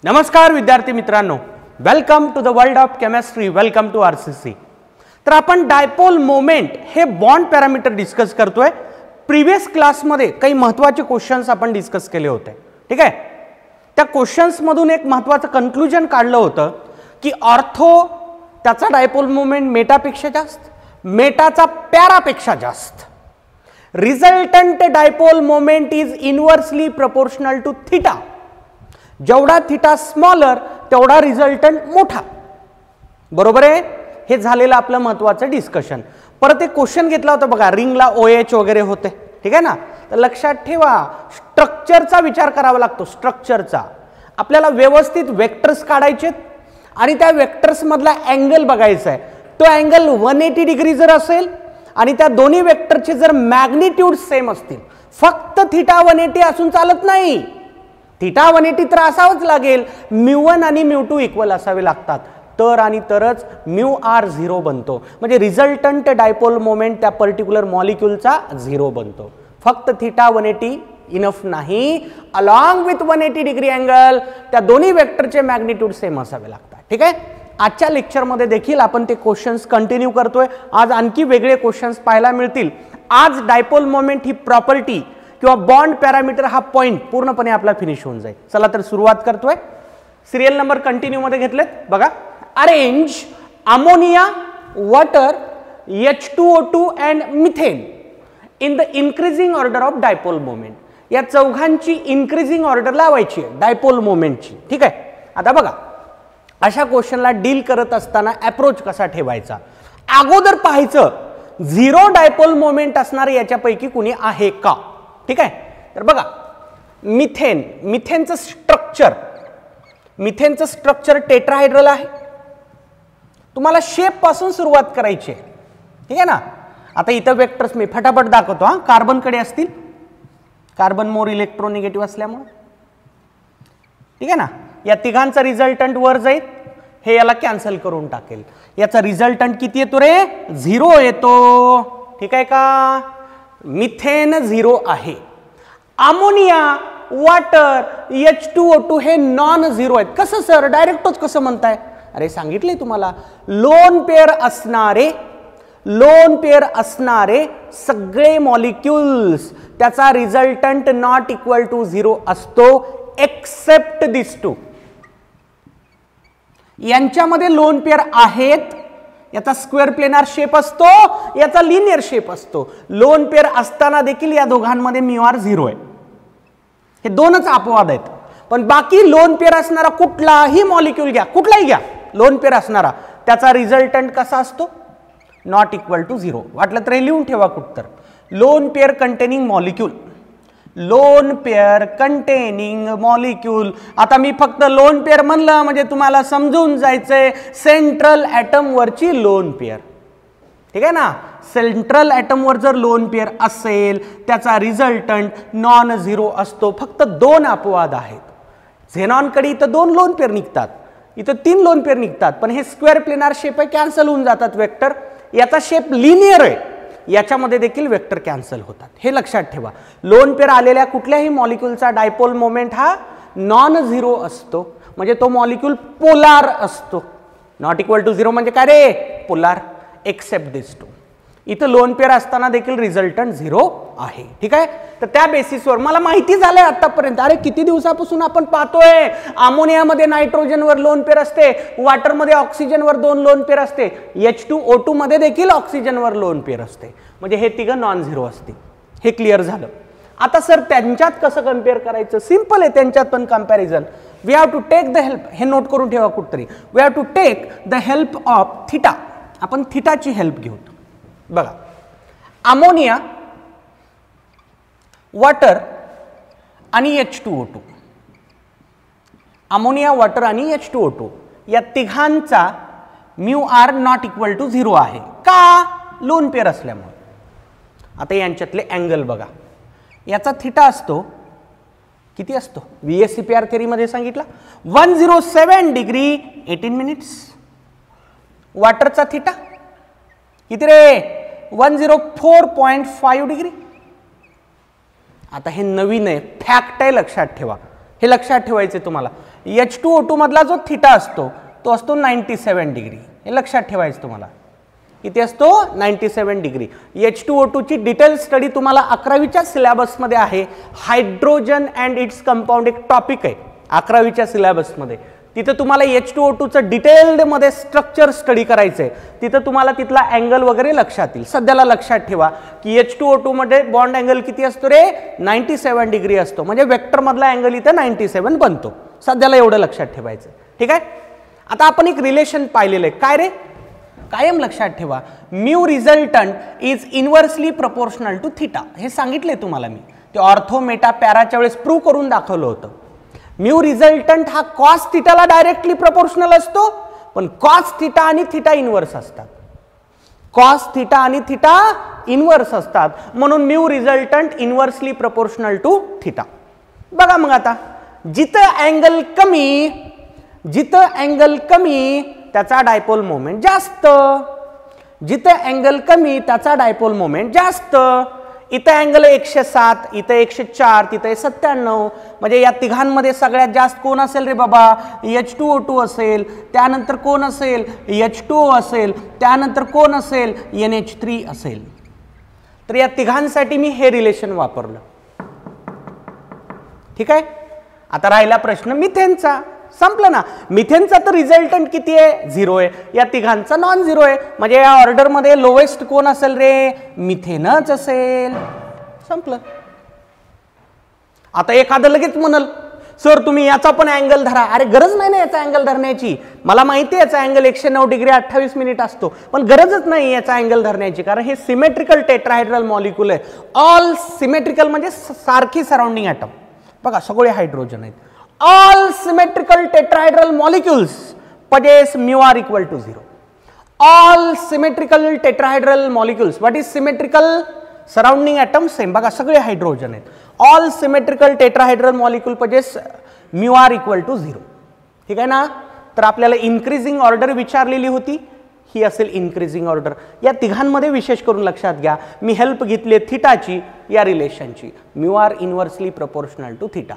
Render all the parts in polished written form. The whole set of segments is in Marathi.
नमस्कार विद्यार्थी मित्रांनो, welcome to the world of chemistry, welcome to RCC. तर आपण डायपोल मोमेंट हे बॉन्ड पॅरामीटर डिस्कस करतोय। प्रीवियस क्लासमध्ये काही महत्त्वाचे क्वेश्चन्स आपण डिस्कस केले होते, ठीक आहे। त्या क्वेश्चन्स मधून एक महत्त्वाचं कन्क्लूजन काढलं होतं की ऑर्थो त्याचा डायपोल मोमेंट मेटापेक्षा जास्त, मेटाचा पॅरापेक्षा जास्त। Resultant dipole moment is inversely proportional to theta. जेवढा थीटा स्मॉलर तेवढा रिझल्टंट मोठा, बरोबर आहे। हे झालेलं आपलं महत्त्वाचं डिस्कशन। परत एक क्वेश्चन घेतला होता बघा, रिंगला OH वगैरे होते, ठीक आहे ना। तर लक्षात ठेवा, स्ट्रक्चरचा विचार करावा लागतो। स्ट्रक्चरचा आपल्याला व्यवस्थित वेक्टर्स काढायचे आणि त्या वेक्टर्स मधला अँगल बघायचा आहे। तो अँगल 180 डिग्री जर असेल आणि त्या दोन्ही वेक्टरचे जर मॅग्निट्यूड सेम असतील, फक्त थीटा 180 असून चालत नाही। थीटा 180 तर असावंच लागेल, μ1 आणि μ2 इक्वल असावे लागतात, तर आणि तरच μr 0 बनतो। म्हणजे रिझल्टंट डायपोल मोमेंट त्या पर्टिक्युलर मॉलिक्यूलचा 0 बनतो। फक्त थीटा 180 इनफ नाही, अलॉंग विथ 180 डिग्री अँगल त्या दोन्ही वेक्टरचे मॅग्निट्यूड सेम असावे लागतात, ठीक आहे। आजच्या लेक्चरमध्ये देखील आपण ते क्वेश्चन्स कंटिन्यू करतोय। आज आणखी वेगळे क्वेश्चन्स पाहायला मिळतील। आज डायपोल मोमेंट ही प्रॉपर्टी किंवा बॉन्ड पॅरामीटर हा पॉइंट पूर्णपणे आपला फिनिश होऊन जाईल। चला तर सुरुवात करतोय। सिरियल नंबर कंटिन्यू मध्ये घेतलेत बघा। Arrange ammonia, water, H2O2 and methane in the increasing order of dipole moment. या चौघांची इन्क्रीजिंग ऑर्डर लावायची आहे डायपोल मोमेंटची, ठीक आहे। आता बघा, अशा क्वेश्चनला डील करत असताना अप्रोच कसा ठेवायचा, अगोदर पाहायचं 0 डायपोल मोमेंट असणार याच्यापैकी कुणी आहे का, ठीक आहे। तर बघा, मिथेन, मिथेनचं स्ट्रक्चर टेट्राहायड्रल आहे। तुम्हाला शेप पासून सुरुवात करायची आहे, ठीक आहे ना। आता इथं वेक्टर्स मी फटाफट दाखवतो हा। कार्बन कडे असतील, कार्बन मोर इलेक्ट्रोनिगेटिव्ह असल्यामुळे, ठीक आहे ना। या तिघांचा रिझल्टंट वर जाईल, हे याला कॅन्सल करून टाकेल। याचा रिझल्टंट किती येतो रे? 0 येतो, ठीक आहे का। मिथेन 0 आहे। अमोनिया, वॉटर, H2O2 हे नॉन 0 आहेत। कसं सर, डायरेक्टच कसं म्हणताय? अरे सांगितले तुम्हाला, लोन पेअर असणारे सगळे मॉलिक्युल्स त्याचा रिझल्टंट नॉट इक्वल टू 0 असतो, एक्सेप्ट दिस टू। यांच्यामध्ये लोन पेअर आहेत, याचा स्क्वेअर प्लेनार शेप असतो, याचा लिनियर शेप असतो। लोन पेअर असताना देखील या दोघांमध्ये μr 0 आहे। हे दोनच अपवाद आहेत, पण बाकी लोन पेअर असणारा कुठलाही मॉलिक्यूल घ्या, कुठलाही घ्या, लोन पेअर असणारा त्याचा रिझल्टंट कसा असतो? Not equal to 0। वाटलं तर हे लिहून ठेवा कुठतर, lone pair containing molecule, lone pair containing molecule. आता मी फक्त लोन पेअर म्हणलं म्हणजे तुम्हाला समजून जायचंय सेंट्रल ॲटम वरची लोन पेअर, ठीक आहे ना। सेंट्रल ॲटम वर जर लोन पेअर असेल त्याचा रिझल्टंट नॉन 0 असतो। फक्त 2 अपवाद आहेत। झेनॉन कडे इथं 2 लोन पेअर निघतात, इथं 3 लोन पेअर निघतात, पण हे स्क्वेअर प्लेनार शेप आहे, कॅन्सल होऊन जातात वेक्टर। याचा शेप लिनियर आहे, याच्यामध्ये देखील वेक्टर कॅन्सल होतात, हे लक्षात ठेवा। लोन पेअर आलेल्या कुठल्याही मॉलिक्यूलचा डायपोल मोमेंट हा नॉन 0 असतो, म्हणजे तो मॉलिक्यूल पोलार असतो। नॉट इक्वल टू 0 म्हणजे काय रे? Polar, except this two. इथं लोन पेअर असताना देखील रिझल्टंट 0 आहे, ठीक आहे। तर त्या बेसिसवर मला माहिती झालंय आतापर्यंत, अरे किती दिवसापासून आपण पाहतोय अमोनियामध्ये नायट्रोजनवर लोन पेअर असते, वॉटरमध्ये ऑक्सिजनवर 2 लोन पेअर असते, H2O2 मध्ये देखील ऑक्सिजनवर लोन पेअर असते, म्हणजे हे तिघं नॉन 0 असते। हे क्लिअर झालं। आता सर त्यांच्यात कसं कम्पेअर करायचं? सिंपल आहे, त्यांच्यात पण comparison. We have to take the help, हे नोट करून ठेवा कुठतरी, we have to take the help of theta. आपण थीटाची हेल्प घेऊ। बघा, अमोनिया, वॉटर आणि H2O2, अमोनिया, वॉटर आणि H2O2 या तिघांचा mu R not equal to 0 आहे का? लोन पेअर असल्यामुळे. आता यांच्यातले अँगल बघा. याचा थिटा असतो किती असतो? VSCPR थेरीमध्ये सांगितलं 107 डिग्री 18 मिनिट्स. वॉटरचा थिटा किती रे? 104.5 डिग्री. आता हे नवीन आहे, फॅक्ट आहे, लक्षात ठेवा. हे लक्षात ठेवायचे तुम्हाला. H2O2 मधला जो थिटा असतो तो असतो 97 डिग्री. हे लक्षात ठेवायचं तुम्हाला. किती असतो? 97 डिग्री. H2O2 ची डिटेल स्टडी तुम्हाला 11वीच्या सिलेबसमध्ये आहे. हायड्रोजन अँड इट्स कंपाऊंड एक टॉपिक आहे 11वीच्या सिलेबसमध्ये. तिथं तुम्हाला H2O2 चं डिटेल्ड मध्ये स्ट्रक्चर स्टडी करायचंय. तिथं तुम्हाला तिथला अँगल वगैरे लक्षात येईल. सध्याला लक्षात ठेवा की H2O2 मध्ये बॉन्ड अँगल किती असतो रे? 97 डिग्री असतो. म्हणजे वेक्टर मधला अँगल इथं 97 बनतो. सध्याला एवढं लक्षात ठेवायचं. ठीक आहे. आता आपण एक रिलेशन पाहिलेलं आहे. काय रे? कायम लक्षात ठेवा, mu resultant is inversely proportional to theta. हे सांगितले तुम्हाला मी. ते ऑर्थो मेटा पॅराच्या वेळेस प्रूव्ह करून दाखवलं होतं. म्यू रिझल्टंट हा कॉस थिटाला डायरेक्टली प्रोपोर्शनल असतो, पण कॉस थिटा आणि थिटा इनव्हर्स असतात. कॉस थिटा आणि थिटा इनव्हर्स असतात. म्हणून mu resultant inversely proportional to theta. बघा मग आता जिथं अँगल कमी त्याचा डायपोल मोमेंट जास्त. जिथं अँगल कमी त्याचा डायपोल मोमेंट जास्त. इथं अँगल 107, इथं 104, तिथं 97. म्हणजे या तिघांमध्ये सगळ्यात जास्त कोण असेल रे बाबा? H2O2 असेल. त्यानंतर कोण असेल? H2O असेल. त्यानंतर कोण असेल? NH3 असेल. तर या तिघांसाठी मी हे रिलेशन वापरलं. ठीक आहे. आता राहिला प्रश्न मिथेनचा. संपलं ना. मिथेनचा तर रिझल्टंट किती आहे? 0 आहे. या तिघांचा नॉन 0 आहे. म्हणजे या ऑर्डर मध्ये लोएस्ट कोण असेल रे? मिथेनच असेल. संपलं. आता एखादं लगेच म्हणाल सर तुम्ही याचा पण अँगल धरा. अरे गरज नाही ना याचा अँगल धरण्याची. मला माहिती आहे याचा अँगल 109 डिग्री 28 मिनिट असतो, पण गरजच नाही याचा अँगल धरण्याची, कारण हे सिमेट्रिकल टेट्राहायड्रल मॉलिक्यूल आहे. ऑल सिमेट्रिकल म्हणजे सारखी सराउंडिंग ॲटम. बघा सगळे हायड्रोजन आहेत. All symmetrical tetrahedral molecules possess mu r equal to 0. All symmetrical tetrahedral molecules. What is symmetrical? Surrounding atom same. बघा सगळे हायड्रोजन आहेत. All symmetrical tetrahedral molecule possess mu r equal to 0. ठीक आहे ना. तर आपल्याला इन्क्रीजिंग ऑर्डर विचारलेली होती. ही असेल इन्क्रीजिंग ऑर्डर. या तिघांमध्ये विशेष करून लक्षात घ्या, मी हेल्प घेतली थिटाची या रिलेशनची. Mu are inversely proportional to theta.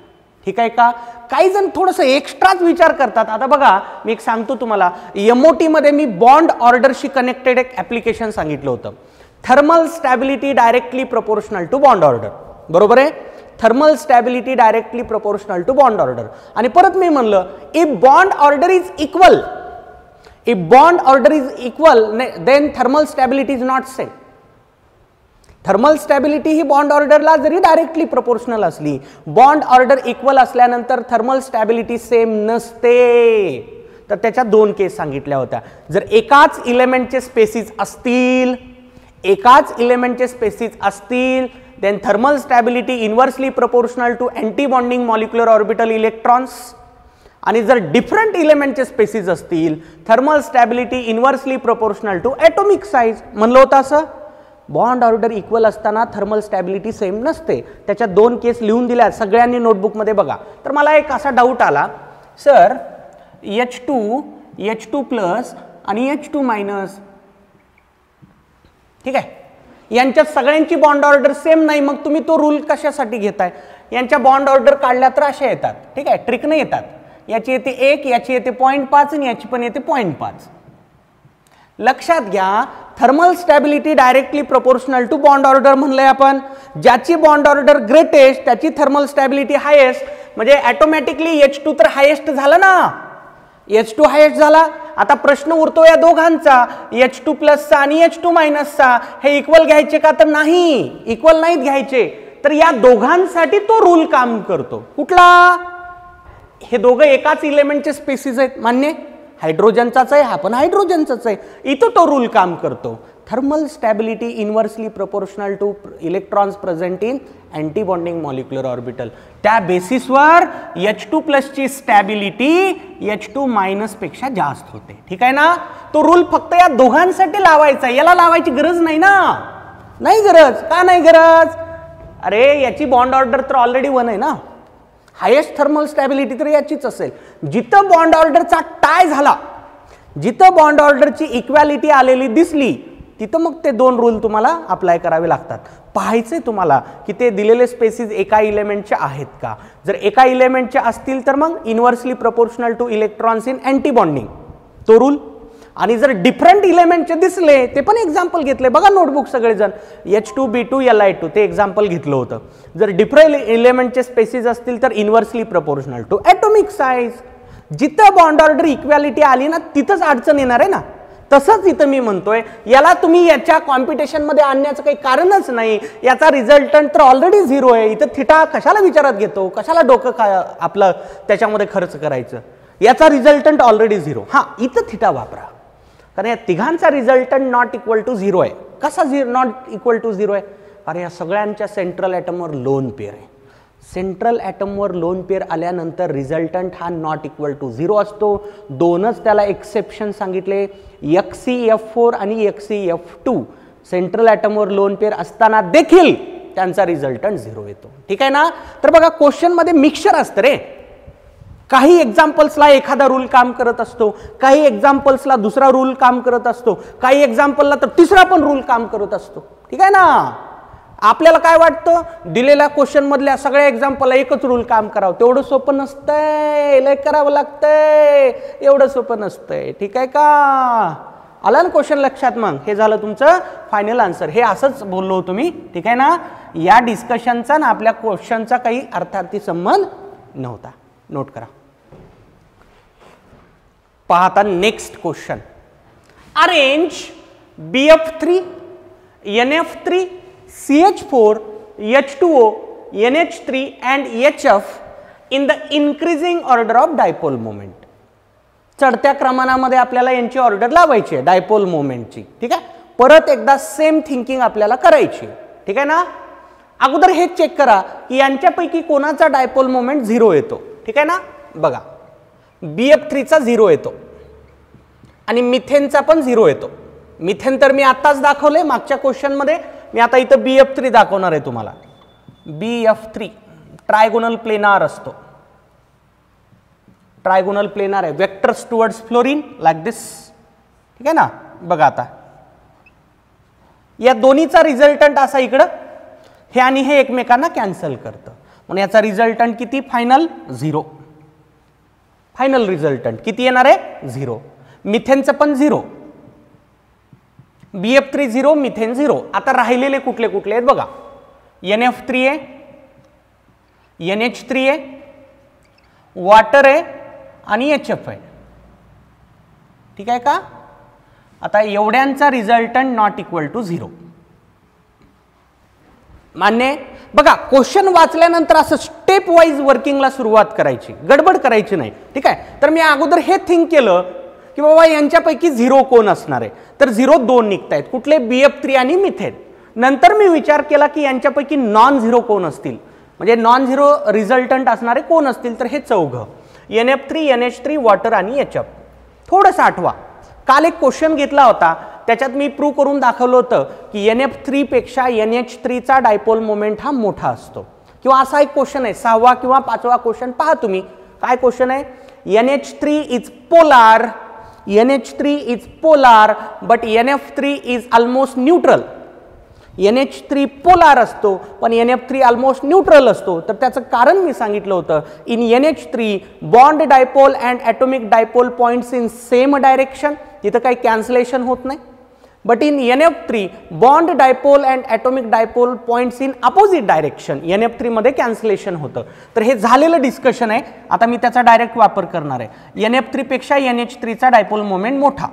ठीक आहे का. काही जण थोडंसं एक्स्ट्राच विचार करतात. आता बघा मी एक सांगतो तुम्हाला, MOT मध्ये मी बॉन्ड ऑर्डरशी कनेक्टेड एक ऍप्लिकेशन सांगितलं होतं. Thermal stability directly proportional to bond order. बरोबर आहे. Thermal stability directly proportional to bond order. आणि परत मी म्हणलं if bond order is equal, then thermal stability is not same. Thermal stability ही बॉन्ड ऑर्डरला जरी डायरेक्टली प्रोपोर्शनल असली, बॉन्ड ऑर्डर इक्वल असल्यानंतर थर्मल स्टॅबिलिटी सेम नसते. तर त्याच्या दोन केस सांगितल्या होत्या. जर एकाच इलेमेंटचे स्पेसिस असतील then thermal stability inversely proportional to anti bonding molecular orbital electrons. आणि जर डिफरंट इलेमेंटचे स्पेसिस असतील thermal stability inversely proportional to atomic size. म्हणलं होतं असं. बॉन्ड ऑर्डर इक्वल असताना थर्मल स्टॅबिलिटी सेम नसते. त्याच्या दोन केस लिहून दिल्या सगळ्यांनी नोटबुकमध्ये बघा. तर मला एक असा डाऊट आला, सर H2 प्लस आणि H2 मायनस, ठीक आहे, यांच्यात सगळ्यांची बॉन्ड ऑर्डर सेम नाही, मग तुम्ही तो रूल कशासाठी घेताय? यांच्या बॉन्ड ऑर्डर काढल्या तर अशा येतात. ठीक आहे, ट्रिकने येतात. याची येते 1, याची येते 0.5 आणि याची पण येते 0.5. लक्षात घ्या, thermal stability directly proportional to bond order म्हणलंय आपण. ज्याची बॉन्ड ऑर्डर ग्रेटेस्ट त्याची थर्मल स्टॅबिलिटी हायेस्ट. म्हणजे ऑटोमॅटिकली H2 तर हायेस्ट झाला ना. H2 हायेस्ट झाला. आता प्रश्न उरतो या दोघांचा, H2 प्लसचा आणि H2 मायनसचा. हे इक्वल घ्यायचे का? तर नाही, इक्वल नाहीत घ्यायचे. तर या दोघांसाठी तो रूल काम करतो. कुठला? हे दोघं एकाच इलेमेंटचे स्पेसिस आहेत, मान्य. हायड्रोजनचाच आहे, हा पण हायड्रोजनचाच आहे. इथं तो रूल काम करतो. Thermal stability inversely proportional two electrons present in anti bonding molecular orbital. त्या बेसिसवर H2+ ची स्टॅबिलिटी H2- पेक्षा जास्त होते. ठीक आहे ना. तो रूल फक्त या दोघांसाठी लावायचा, याला लावायची गरज नाही ना. नाही गरज. का नाही गरज? अरे याची बॉन्ड ऑर्डर तर ऑलरेडी 1 आहे ना. हायेस्ट थर्मल स्टॅबिलिटी तर याचीच असेल. जिथं बॉन्ड ऑर्डरचा टाय झाला, जिथं बॉन्ड ऑर्डरची इक्वॅलिटी आलेली दिसली, तिथं मग ते 2 रूल तुम्हाला अप्लाय करावे लागतात. पाहायचंय तुम्हाला की ते दिलेले स्पेसिस एका इलेमेंटचे आहेत का. जर एका इलेमेंटचे असतील तर मग inversely proportional two electrons in anti bonding तो रूल. आणि जर डिफरंट इलेमेंटचे दिसले, ते पण एक्झाम्पल घेतले बघा नोटबुक सगळेजण, H2B2 Li2 ते एक्झाम्पल घेतलं होतं. जर डिफरंट इलेमेंटचे स्पेसिस असतील तर inversely proportional to atomic size. जिथं बॉन्ड ऑर्डर इक्वॅलिटी आली ना तिथंच अडचण येणार आहे ना. तसंच इथं मी म्हणतोय याला तुम्ही याच्या कॉम्पिटिशन मध्ये आणण्याचं काही कारणच नाही. याचा रिझल्टंट तर ऑलरेडी 0 आहे. इथं थिटा कशाला विचारात घेतो, कशाला डोकं आपलं त्याच्यामध्ये खर्च करायचं. याचा रिझल्टंट ऑलरेडी 0. हा इथं थिटा वापरा, कारण या तिघांचा रिझल्टंट नॉट इक्वल टू 0 आहे. कसा नॉट इक्वल टू 0 आहे? कारण या सगळ्यांच्या सेंट्रल ॲटमवर लोन पेअर आहे. सेंट्रल ॲटमवर लोन पेअर आल्यानंतर रिझल्टंट हा नॉट इक्वल टू 0 असतो. 2च त्याला एक्सेप्शन सांगितले, XeF4 आणि XeF2. सेंट्रल ॲटमवर लोन पेअर असताना देखील त्यांचा रिझल्टंट 0 येतो. ठीक आहे ना. तर बघा क्वेश्चन मध्ये मिक्सचर असतं रे. काही एक्झाम्पल्सला एखादा रूल काम करत असतो, काही एक्झाम्पल्सला दुसरा रूल काम करत असतो, काही एक्झाम्पलला तर तिसरा पण रूल काम करत असतो. ठीक आहे ना. आपल्याला काय वाटतं, दिलेल्या क्वेश्चन मधल्या सगळ्या एक्झाम्पलला एकच रूल काम करावं, तेवढं सोपं नसतंय. लय करावं लागतंय, एवढं सोपं नसतंय. ठीक आहे का. आलं ना क्वेश्चन लक्षात. मग हे झालं तुमचं फायनल आन्सर. हे असंच बोललो होतो मी. ठीक आहे ना. या डिस्कशनचा ना आपल्या क्वेश्चनचा काही अर्थार्थी संबंध नव्हता. नोट करा. पाहता next question. Arrange BF3 NF3 CH4 H2O NH3 and HF in the increasing order of dipole moment. चढत्या क्रमानामध्ये आपल्याला यांची ऑर्डर लावायची आहे डायपोल मोमेंटची. ठीक आहे. परत एकदा सेम थिंकिंग आपल्याला करायची. ठीक आहे ना. अगोदर हे चेक करा की यांच्यापैकी कोणाचा डायपोल मोमेंट 0 येतो. ठीक आहे ना. बघा BF3 चा 0 येतो आणि मिथेनचा पण 0 येतो. मिथेन तर मी आत्ताच दाखवले मागच्या क्वेश्चन मध्ये. मी आता इथं BF3 दाखवणार आहे तुम्हाला. BF3 ट्रायगोनल प्लेनार असतो. ट्रायगोनल प्लेनार आहे. वेक्टर्स टुवर्ड्स फ्लोरीन लाईक दिस. ठीक आहे ना. बघा आता या दोन्हीचा रिझल्टंट असा इकडं, हे आणि हे एकमेकांना कॅन्सल करतं. म्हणून याचा रिझल्टंट किती? फायनल 0. फायनल रिझल्टंट किती येणार आहे? 0. मिथेनचं पण 0. BF3 0, methane 0. आता राहिलेले कुठले कुठले आहेत बघा. NF3 आहे, NH3 आहे, वॉटर आहे आणि HF आहे. ठीक आहे का. आता एवढ्यांचा रिझल्टंट नॉट इक्वल टू 0. मान्य. बघा क्वेश्चन वाचल्यानंतर असं स्टेप वाईज वर्किंगला सुरुवात करायची, गडबड करायची नाही. ठीक आहे. तर मी अगोदर हे थिंक केलं की बाबा यांच्यापैकी 0 कोण असणार आहे. तर 0 2 निघतायत. कुठले? BF3 आणि मिथेन. नंतर मी विचार केला की यांच्यापैकी नॉन 0 कोण असतील, म्हणजे नॉन 0 रिझल्टंट असणारे कोण असतील. तर हे चौघं NF3 NH3 वॉटर आणि HF. थोडंसं आठवा, काल एक क्वेश्चन घेतला होता त्याच्यात मी प्रूव्ह करून दाखवलं होतं की NF3 पेक्षा NH3 चा डायपोल मोमेंट हा मोठा असतो. किंवा असा एक क्वेश्चन आहे 6वा किंवा 5वा क्वेश्चन पहा तुम्ही. काय क्वेश्चन आहे? NH3 is polar, NH3 is polar but NF3 is almost neutral. NH3 polar असतो पण NF3 ऑलमोस्ट न्यूट्रल असतो. तर त्याचं कारण मी सांगितलं होतं. In NH3 bond dipole and atomic dipole points in same direction. तिथं काही कॅन्सलेशन होत नाही. But in NF3 bond dipole and atomic dipole points in opposite direction. NF3 मध्ये कॅन्सलेशन होतं. तर हे झालेलं डिस्कशन आहे. आता मी त्याचा डायरेक्ट वापर करणार आहे. NF3 पेक्षा NH3 चा डायपोल मोमेंट मोठा,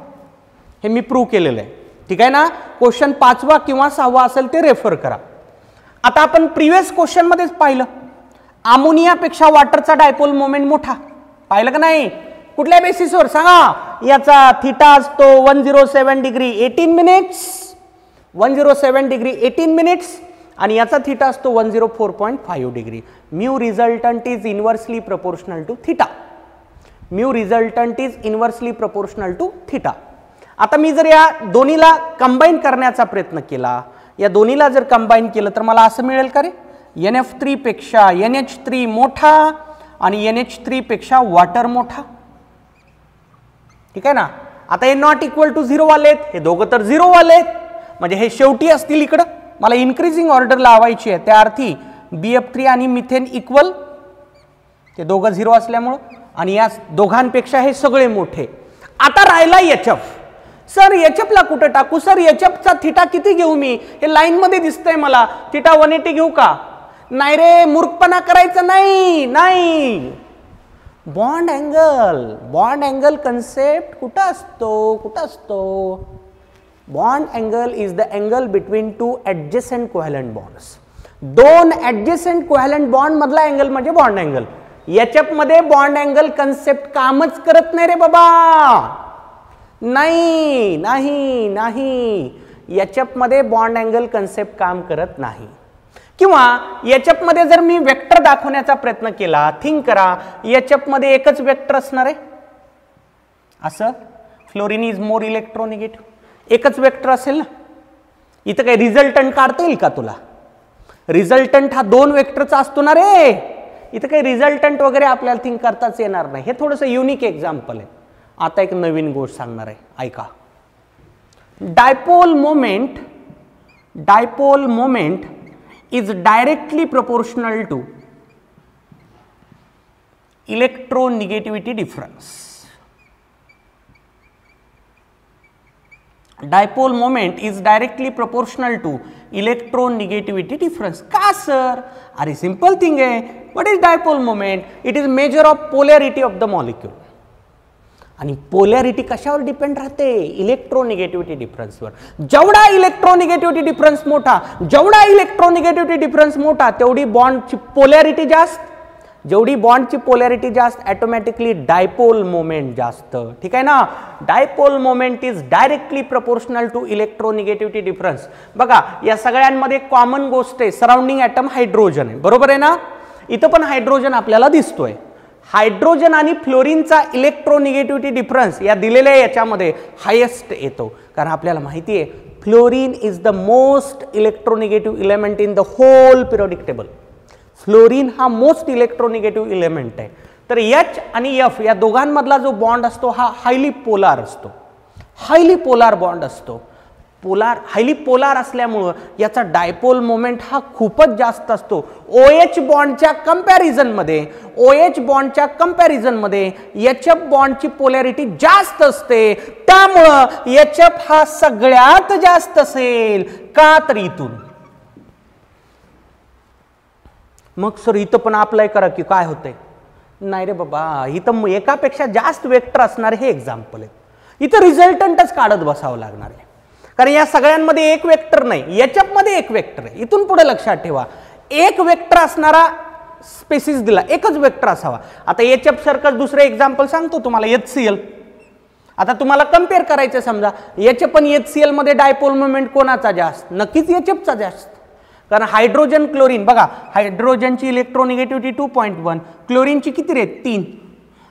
हे मी प्रूव्ह केलेलं आहे. ठीक आहे ना. क्वेश्चन 5वा किंवा 6वा असेल ते रेफर करा. आता आपण प्रिव्हियस क्वेश्चन मध्येच पाहिलं अमोनियापेक्षा वॉटरचा डायपोल मोमेंट मोठा. पाहिलं का नाही? कुठल्या बेसिसवर सांगा? याचा थिटा असतो 107 डिग्री 18 मिनिट्स. 107 डिग्री 18 मिनिट्स आणि याचा थीटा असतो 104.5 degree. Mu resultant is inversely proportional to theta. Mu resultant is inversely proportional to theta. आता मी जर या दोन्हीला कंबाईन करण्याचा प्रयत्न केला, या दोन्हीला जर कंबाईन केलं तर मला असं मिळेल का रे, NF3 पेक्षा NH3 मोठा आणि NH3 पेक्षा वॉटर मोठा. ठीक आहे ना. आता हे नॉट इक्वल टू 0 वालेत, हे दोघं तर 0 वालेत, म्हणजे हे शेवटी असतील इकडं. मला इन्क्रीजिंग ऑर्डर लावायची आहे, त्या अर्थी BF3 आणि मिथेन इक्वल, ते दोघं 0 असल्यामुळं, आणि या दोघांपेक्षा हे सगळे मोठे. आता राहिला HF. सर HF ला कुठं टाकू, सर HF चा थीटा किती घेऊ मी, हे लाईन मध्ये दिसतंय मला, थीटा 180 घेऊ का. नाही रे, मूर्खपणा करायचं नाही. बॉन्ड अँगल कन्सेप्ट कुठं असतो. Bond angle is the angle between two adjacent covalent bonds. दोन ऍडजसेंट कोव्हॅलंट बॉन्ड मधला अँगल म्हणजे बॉन्ड अँगल. HF मध्ये बॉन्ड अँगल कन्सेप्ट कामच करत नाही रे बाबा. नाही. HF मध्ये बॉन्ड अँगल कन्सेप्ट काम करत नाही. किंवा HF मध्ये जर मी वेक्टर दाखवण्याचा प्रयत्न केला, थिंक करा, HF मध्ये एकच वेक्टर असणार आहे. असं फ्लोरीन इज मोर इलेक्ट्रोनिगेटिव्ह, एकच वेक्टर असेल ना. इथं काही रिझल्टंट काढता येईल का तुला. रिझल्टंट हा 2 वेक्टरचा असतो ना रे. इथं काही रिझल्टंट वगैरे आपल्याला थिंक करताच येणार नाही. हे थोडंसं युनिक एक्झाम्पल आहे. आता एक नवीन गोष्ट सांगणार आहे, ऐका. Dipole moment is directly proportional to electronegativity difference. Dipole moment is directly proportional to electronegativity difference. का सर? अरे simple thing है. What is dipole moment? It is measure of polarity of the molecule. आणि पोलॅरिटी कशावर डिपेंड राहते, इलेक्ट्रोनिगेटिव्हिटी डिफरन्सवर. जेवढा इलेक्ट्रोनिगेटिव्हिटी डिफरन्स मोठा तेवढी बॉन्डची पोलॅरिटी जास्त. जेवढी बॉन्डची पोलॅरिटी जास्त ऑटोमॅटिकली डायपोल मोमेंट जास्त. ठीक आहे ना. Dipole moment is directly proportional to electronegativity difference. बघा या सगळ्यांमध्ये कॉमन गोष्ट आहे, सराउंडिंग ॲटम हायड्रोजन आहे, बरोबर आहे ना. इथं पण हायड्रोजन आपल्याला दिसतोय. हायड्रोजन आणि फ्लोरीनचा इलेक्ट्रोनिगेटिव्हिटी डिफरन्स या दिलेल्या याच्यामध्ये हायेस्ट येतो, कारण आपल्याला माहिती आहे fluorine is the most electronegative element in the whole periodic table. Fluorine हा मोस्ट इलेक्ट्रोनिगेटिव्ह इलेमेंट आहे. तर H आणि F या दोघांमधला जो बॉन्ड असतो हा हायली पोलार असतो. हायली पोलार बॉन्ड असतो. हायली पोलार असल्यामुळं याचा डायपोल मोमेंट हा खूपच जास्त असतो. OH बॉन्डच्या कंपॅरिझनमध्ये HF बॉन्डची पोलॅरिटी जास्त असते. त्यामुळं HF हा सगळ्यात जास्त असेल का, तर इथून. मग सर इथं पण अप्लाय करा की काय होतंय. नाही रे बाबा, इथं एकापेक्षा जास्त वेक्टर असणार हे एक्झाम्पल आहे. इथं रिझल्टंटच काढत बसावं लागणार आहे, कारण या सगळ्यांमध्ये एक वेक्टर नाही. HF मध्ये एक वेक्टर आहे. इथून पुढे लक्षात ठेवा, एक वेक्टर असणारा स्पेसिस दिला, एकच वेक्टर असावा. आता HF सारखं दुसरं एक्झाम्पल सांगतो तुम्हाला, HCl. आता तुम्हाला कम्पेअर करायचं, समजा HF आणि HCl मध्ये डायपोल मोमेंट कोणाचा जास्त, नक्कीच HFचा जास्त. कारण हायड्रोजन क्लोरीन बघा, हायड्रोजनची इलेक्ट्रोनिगेटिव्हिटी 2.1, क्लोरीनची किती रे 3,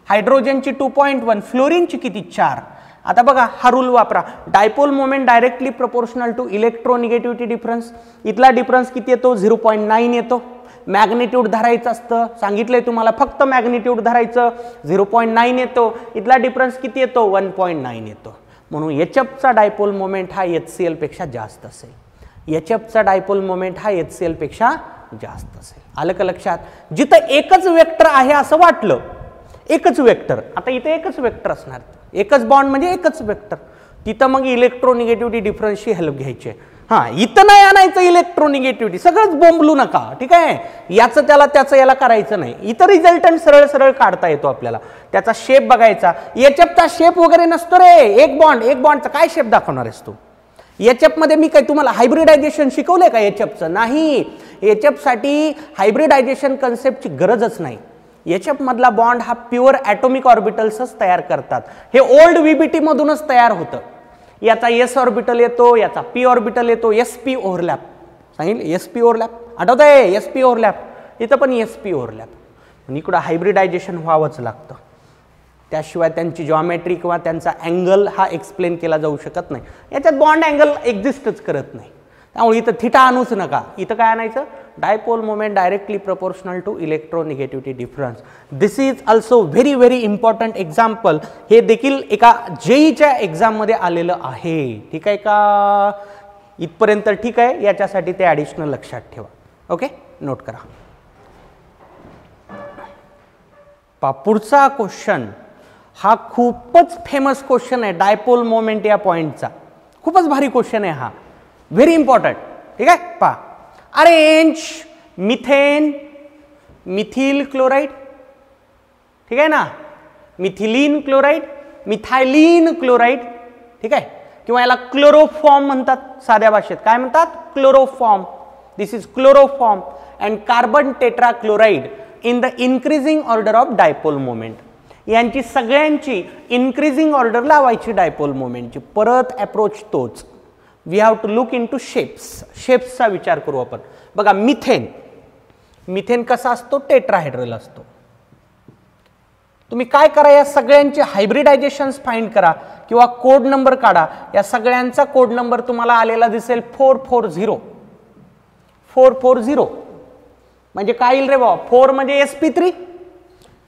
हायड्रोजनची 2.1, फ्लोरीनची किती 4. आता बघा हा रूल वापरा, dipole moment directly proportional to electronegativity difference. इथला डिफरन्स किती येतो 0.9 येतो. मॅग्निट्यूड धरायचं असतं, सांगितलंय तुम्हाला, फक्त मॅग्निट्यूड धरायचं, 0.9 येतो. इथला डिफरन्स किती येतो 1.9 येतो. म्हणून HFचा डायपोल मोमेंट हा HCl पेक्षा जास्त असेल. HFचा डायपोल मोमेंट हा HCl पेक्षा जास्त असेल. आलं का लक्षात. जिथं एकच वेक्टर आहे असं वाटलं, एकच वेक्टर, आता इथे एकच वेक्टर असणार, एकच बॉन्ड म्हणजे एकच वेक्टर, तिथं मग इलेक्ट्रोनिगेटिव्हिटी डिफरन्सची हेल्प घ्यायची. हां, इथं नाही आणायचं इलेक्ट्रोनिगेटिव्हिटी, सगळंच बोंबलू नका. ठीक आहे, याचं त्याला त्याचं याला करायचं नाही. इथं रिझल्टंट सरळ सरळ काढता येतो आपल्याला. त्याचा शेप बघायचा. HFचा शेप वगैरे नसतो रे. एक बॉन्डचा काय शेप दाखवणार आहेस तू. HF मध्ये मी काय तुम्हाला हायब्रिडायझेशन शिकवलंय का HFचं? नाही. HF साठी हायब्रिडायझेशन कन्सेप्टची गरजच नाही. HF मधला बॉन्ड हा प्युअर ॲटॉमिक ऑर्बिटल्सच तयार करतात. हे ओल्ड VBT मधूनच तयार होतं. याचा एस ऑर्बिटल येतो, याचा पी ऑर्बिटल येतो, sp ओव्हरलॅप सांगितलं, sp ओव्हरलॅप आठवत आहे, sp ओव्हरलॅप, इथं पण sp ओव्हरलॅप. पण इकडं हायब्रिडायझेशन व्हावंच लागतं, त्याशिवाय त्यांची जॉमेट्री किंवा त्यांचा अँगल हा एक्सप्लेन केला जाऊ शकत नाही. याच्यात बॉन्ड अँगल एक्झिस्टच करत नाही, त्यामुळे इथं थिटा आणूच नका. इथं काय आणायचं, dipole moment directly proportional to electronegativity difference. This is also very very important example. हे देखील एका जेईच्या एक्झाममध्ये आलेलं आहे. ठीक आहे का, इथपर्यंत ठीक आहे. याच्यासाठी ते ॲडिशनल लक्षात ठेवा. ओके, नोट करा. पुढचा क्वेश्चन हा खूपच फेमस क्वेश्चन आहे, डायपोल मोमेंट या पॉइंटचा. खूपच भारी क्वेश्चन आहे हा, व्हेरी इम्पॉर्टंट. ठीक आहे, पहा. अरेंज मिथेन मिथिल क्लोराइड, ठीक आहे ना, मिथिलीन क्लोराइड, मिथायलीन क्लोराइड, ठीक आहे, किंवा याला क्लोरोफॉर्म म्हणतात साध्या भाषेत. काय म्हणतात, chloroform. This is chloroform and carbon tetrachloride in the increasing order of dipole moment. यांची सगळ्यांची इन्क्रीजिंग ऑर्डर लावायची डायपोल मोमेंटची. परत अप्रोच तोच, we have to look into shapes. शेप्सचा विचार करू आपण. बघा, मिथेन, मिथेन कसा असतो, टेट्राहायड्रल असतो. तुम्ही काय करा, या सगळ्यांचे हायब्रिडायझेशन्स फाइंड करा किंवा कोड नंबर काढा. या सगळ्यांचा कोड नंबर तुम्हाला आलेला दिसेल 440. 440 म्हणजे काय येईल रे बाबा, 4 म्हणजे sp3,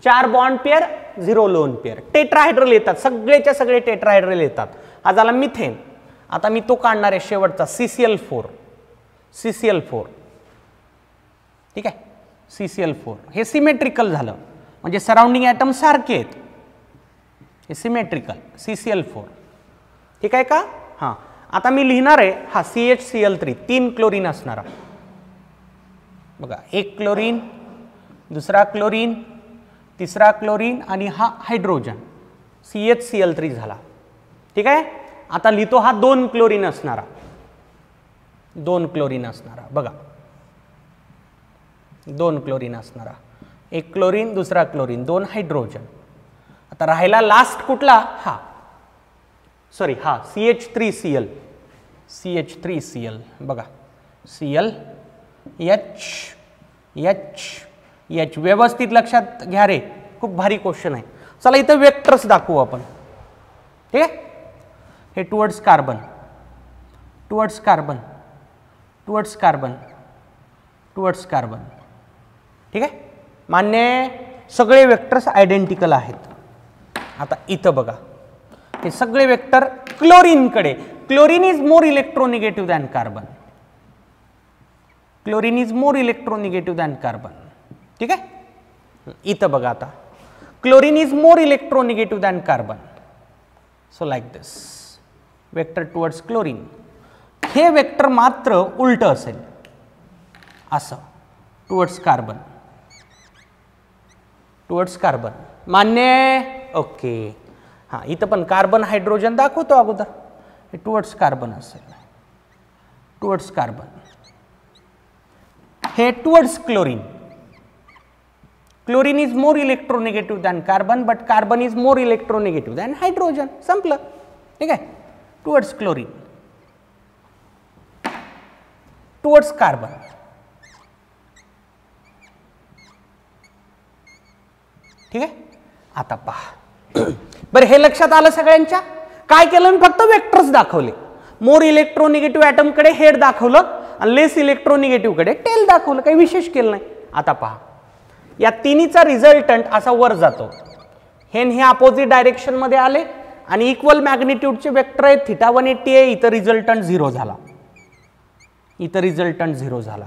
4 bond pair, 0 lone pair. Tetrahedral येतात, सगळेच्या सगळे टेट्राहायड्रल येतात. हा झाला मिथेन. आता मी तो काढणार आहे शेवटचा, CCl4. CCl4, ठीक आहे, CCl4. हे सिमेट्रिकल झालं, म्हणजे सराउंडिंग ॲटम सारखे आहेत, हे सिमेट्रिकल CCl4. ठीक आहे का. हां, आता मी लिहिणार आहे हा CHCl3, 3 क्लोरीन असणारा. बघा, एक क्लोरीन, दुसरा क्लोरीन, तिसरा क्लोरीन आणि हा हायड्रोजन, CHCl3 झाला. ठीक आहे. आता लिहितो हा 2 क्लोरीन असणारा, 2 क्लोरीन असणारा. बघा, 2 क्लोरीन असणारा, एक क्लोरीन, दुसरा क्लोरीन, 2 हायड्रोजन. आता राहिला लास्ट कुठला, हा सॉरी हा CH3Cl. CH3Cl बघा, Cl H व्यवस्थित लक्षात घ्या रे, खूप भारी क्वेश्चन आहे. चला इथं वेक्टर्स दाखवू आपण. ठीक आहे, हे towards carbon, towards carbon, towards carbon, towards carbon. ठीक आहे, मान्य, सगळे वेक्टर्स आयडेंटिकल आहेत. आता इथं बघा, हे सगळे वेक्टर क्लोरीनकडे. Chlorine is more electronegative than carbon. Chlorine is more electronegative than carbon. ठीक आहे, इथं बघा, आता chlorine is more electronegative than carbon. So like this, vector towards chlorine. हे वेक्टर मात्र उलट असेल, असं, टुवर्ड्स कार्बन, टुवर्ड्स कार्बन. मान्य, ओके. हां, इथं पण कार्बन हायड्रोजन दाखवतो अगोदर, हे टुवर्ड्स कार्बन असेल, टुवर्ड्स कार्बन. हे towards chlorine. Chlorine is more electronegative than carbon, but carbon is more electronegative than hydrogen. संपलं. ठीक आहे, टुवर्ड्स क्लोरीन, टुवर्ड्स कार्बन. ठीक आहे, आता पहा. बरं, हे लक्षात आलं सगळ्यांच्या. काय केलं मी, फक्त वेक्टर्स दाखवले. मोर इलेक्ट्रोनिगेटिव्ह ॲटम कडे हेड दाखवलं आणि लेस इलेक्ट्रोनिगेटिव्ह कडे टेल दाखवलं, काही विशेष केलं नाही. आता पहा, या तिन्हीचा रिझल्टंट असा वर जातो. हे अपोजिट डायरेक्शन मध्ये आले आणि इक्वल मॅग्निट्यूडचे वेक्टर आहेत. थिटा 180 आहे, इथं रिझल्टंट 0 झाला, इथं रिझल्टंट 0 झाला.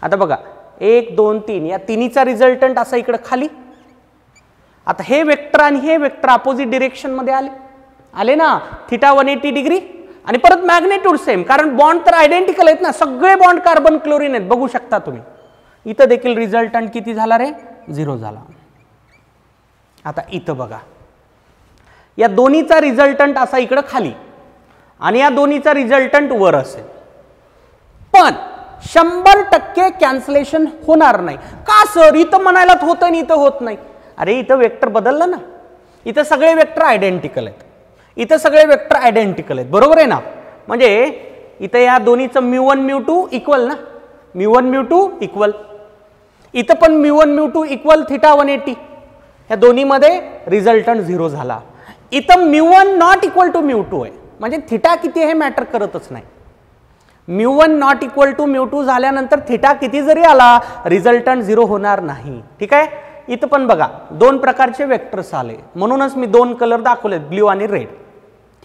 आता बघा, 1 2 3 या तिन्हीचा रिझल्टंट असा इकडे खाली. आता हे वेक्टर आणि हे वेक्टर अपोजिट डिरेक्शन मध्ये आले ना, थिटा 180 डिग्री आणि परत मॅग्निट्यूड सेम, कारण बॉन्ड तर आयडेंटिकल आहेत ना, सगळे बॉन्ड कार्बन क्लोरीन आहेत, बघू शकता तुम्ही. इथं देखील रिझल्टंट किती झाला रे, 0 झाला. आता इथं बघा, या दोन्हीचा रिझल्टंट असा इकडं खाली आणि या दोन्हीचा रिझल्टंट वर असेल, पण 100% कॅन्सलेशन होणार नाही. का सर, इथं म्हणायला होतं आणि इथं होत नाही. अरे, इथं वेक्टर बदललं ना, इथं सगळे वेक्टर आयडेंटिकल आहेत. इथं सगळे वेक्टर आयडेंटिकल आहेत, बरोबर आहे ना. म्हणजे इथं या दोन्हीचं μ1 μ2 इक्वल ना, μ1 μ2 इक्वल. इथं पण μ1 μ2 इक्वल θ180. या दोन्हीमध्ये रिझल्टंट 0 झाला. इथं μ1 नॉट इक्वल टू μ2 आहे, म्हणजे थिटा किती हे मॅटर करतच नाही. μ1 नॉट इक्वल टू μ2 झाल्यानंतर थिटा किती जरी आला रिझल्टंट 0 होणार नाही. ठीक आहे. इथं पण बघा दोन प्रकारचे वेक्टर्स आले, म्हणूनच मी दोन कलर दाखवलेत, ब्ल्यू आणि रेड.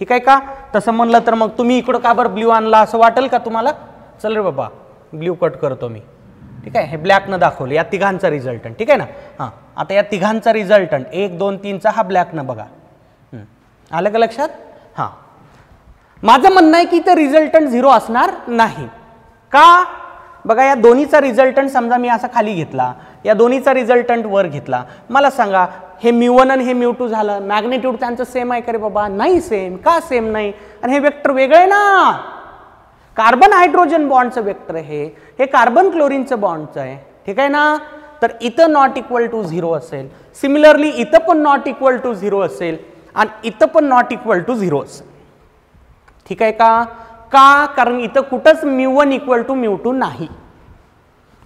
ठीक आहे का. तसं म्हणलं तर मग तुम्ही इकडं का बरं ब्ल्यू आणला असं वाटेल का तुम्हाला. चल रे बाबा ब्ल्यू कट करतो मी. ठीक आहे. हे ब्लॅकनं दाखवलं या तिघांचा रिझल्टंट. ठीक आहे ना. हां आता या तिघांचा रिझल्टंट 1 2 3चा हा ब्लॅकनं बघा. आलं का लक्षात. हां माझं म्हणणं आहे की इथं रिझल्टंट 0 असणार नाही. का बघा या दोन्हीचा रिझल्टंट समजा मी असा खाली घेतला, या दोन्हीचा रिझल्टंट वर घेतला, मला सांगा हे μ1 आणि हे μ2 झालं, मॅग्निट्यूड त्यांचं सेम आहे का रे बाबा. नाही सेम. का सेम नाही. आणि हे वेक्टर वेगळं आहे ना, कार्बन हायड्रोजन बॉन्डचं वेक्टर आहे, हे कार्बन क्लोरीनचं बॉन्डचं आहे. ठीक आहे ना. तर इथं नॉट इक्वल टू 0 असेल. सिमिलरली इथं पण नॉट इक्वल टू 0 असेल आणि इथं पण नॉट इक्वल टू 0 असेल. ठीक आहे का. का कारण इथं कुठंच μ1 इक्वल टू μ2 नाही.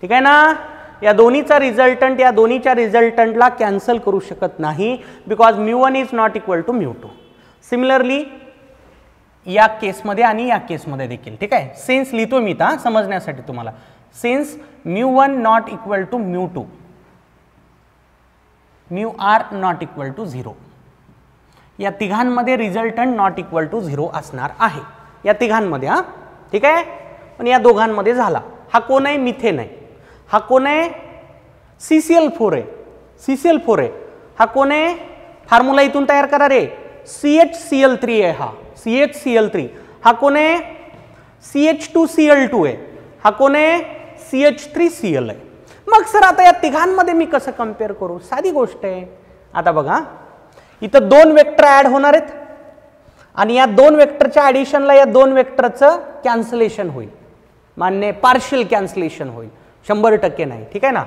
ठीक आहे ना. या दोन्हीचा रिझल्टंट या दोन्हीच्या रिझल्टंटला कॅन्सल करू शकत नाही, because μ1 is not equal to μ2. Similarly या केसमध्ये आणि या केसमध्ये देखील. ठीक आहे. सिन्स लिहितो मी आता समजण्यासाठी तुम्हाला. Since μ1 not equal to μ2, μr not equal to 0, या तिघांमध्ये रिझल्टंट नॉट इक्वल टू 0 असणार आहे. या तिघांमध्ये. हा ठीक आहे. पण या दोघांमध्ये झाला. हा कोण आहे. मिथेन आहे. हा कोण आहे. CCl4 आहे. CCl4 आहे. हा कोण आहे. फॉर्म्युला इथून तयार करा रे. CHCl3 आहे. हा CHCl3. हा कोण आहे. CH2Cl2 आहे. हा कोण आहे. CH3Cl आहे. मग सर आता या तिघांमध्ये मी कसं कम्पेअर करू. साधी गोष्ट आहे. आता बघा इथं दोन वेक्टर ऍड होणार आहेत आणि या दोन वेक्टरच्या ऍडिशनला या दोन वेक्टरचं कॅन्सलेशन होईल. मान्य. पार्शियल कॅन्सलेशन होईल, 100% नाही. ठीक आहे ना.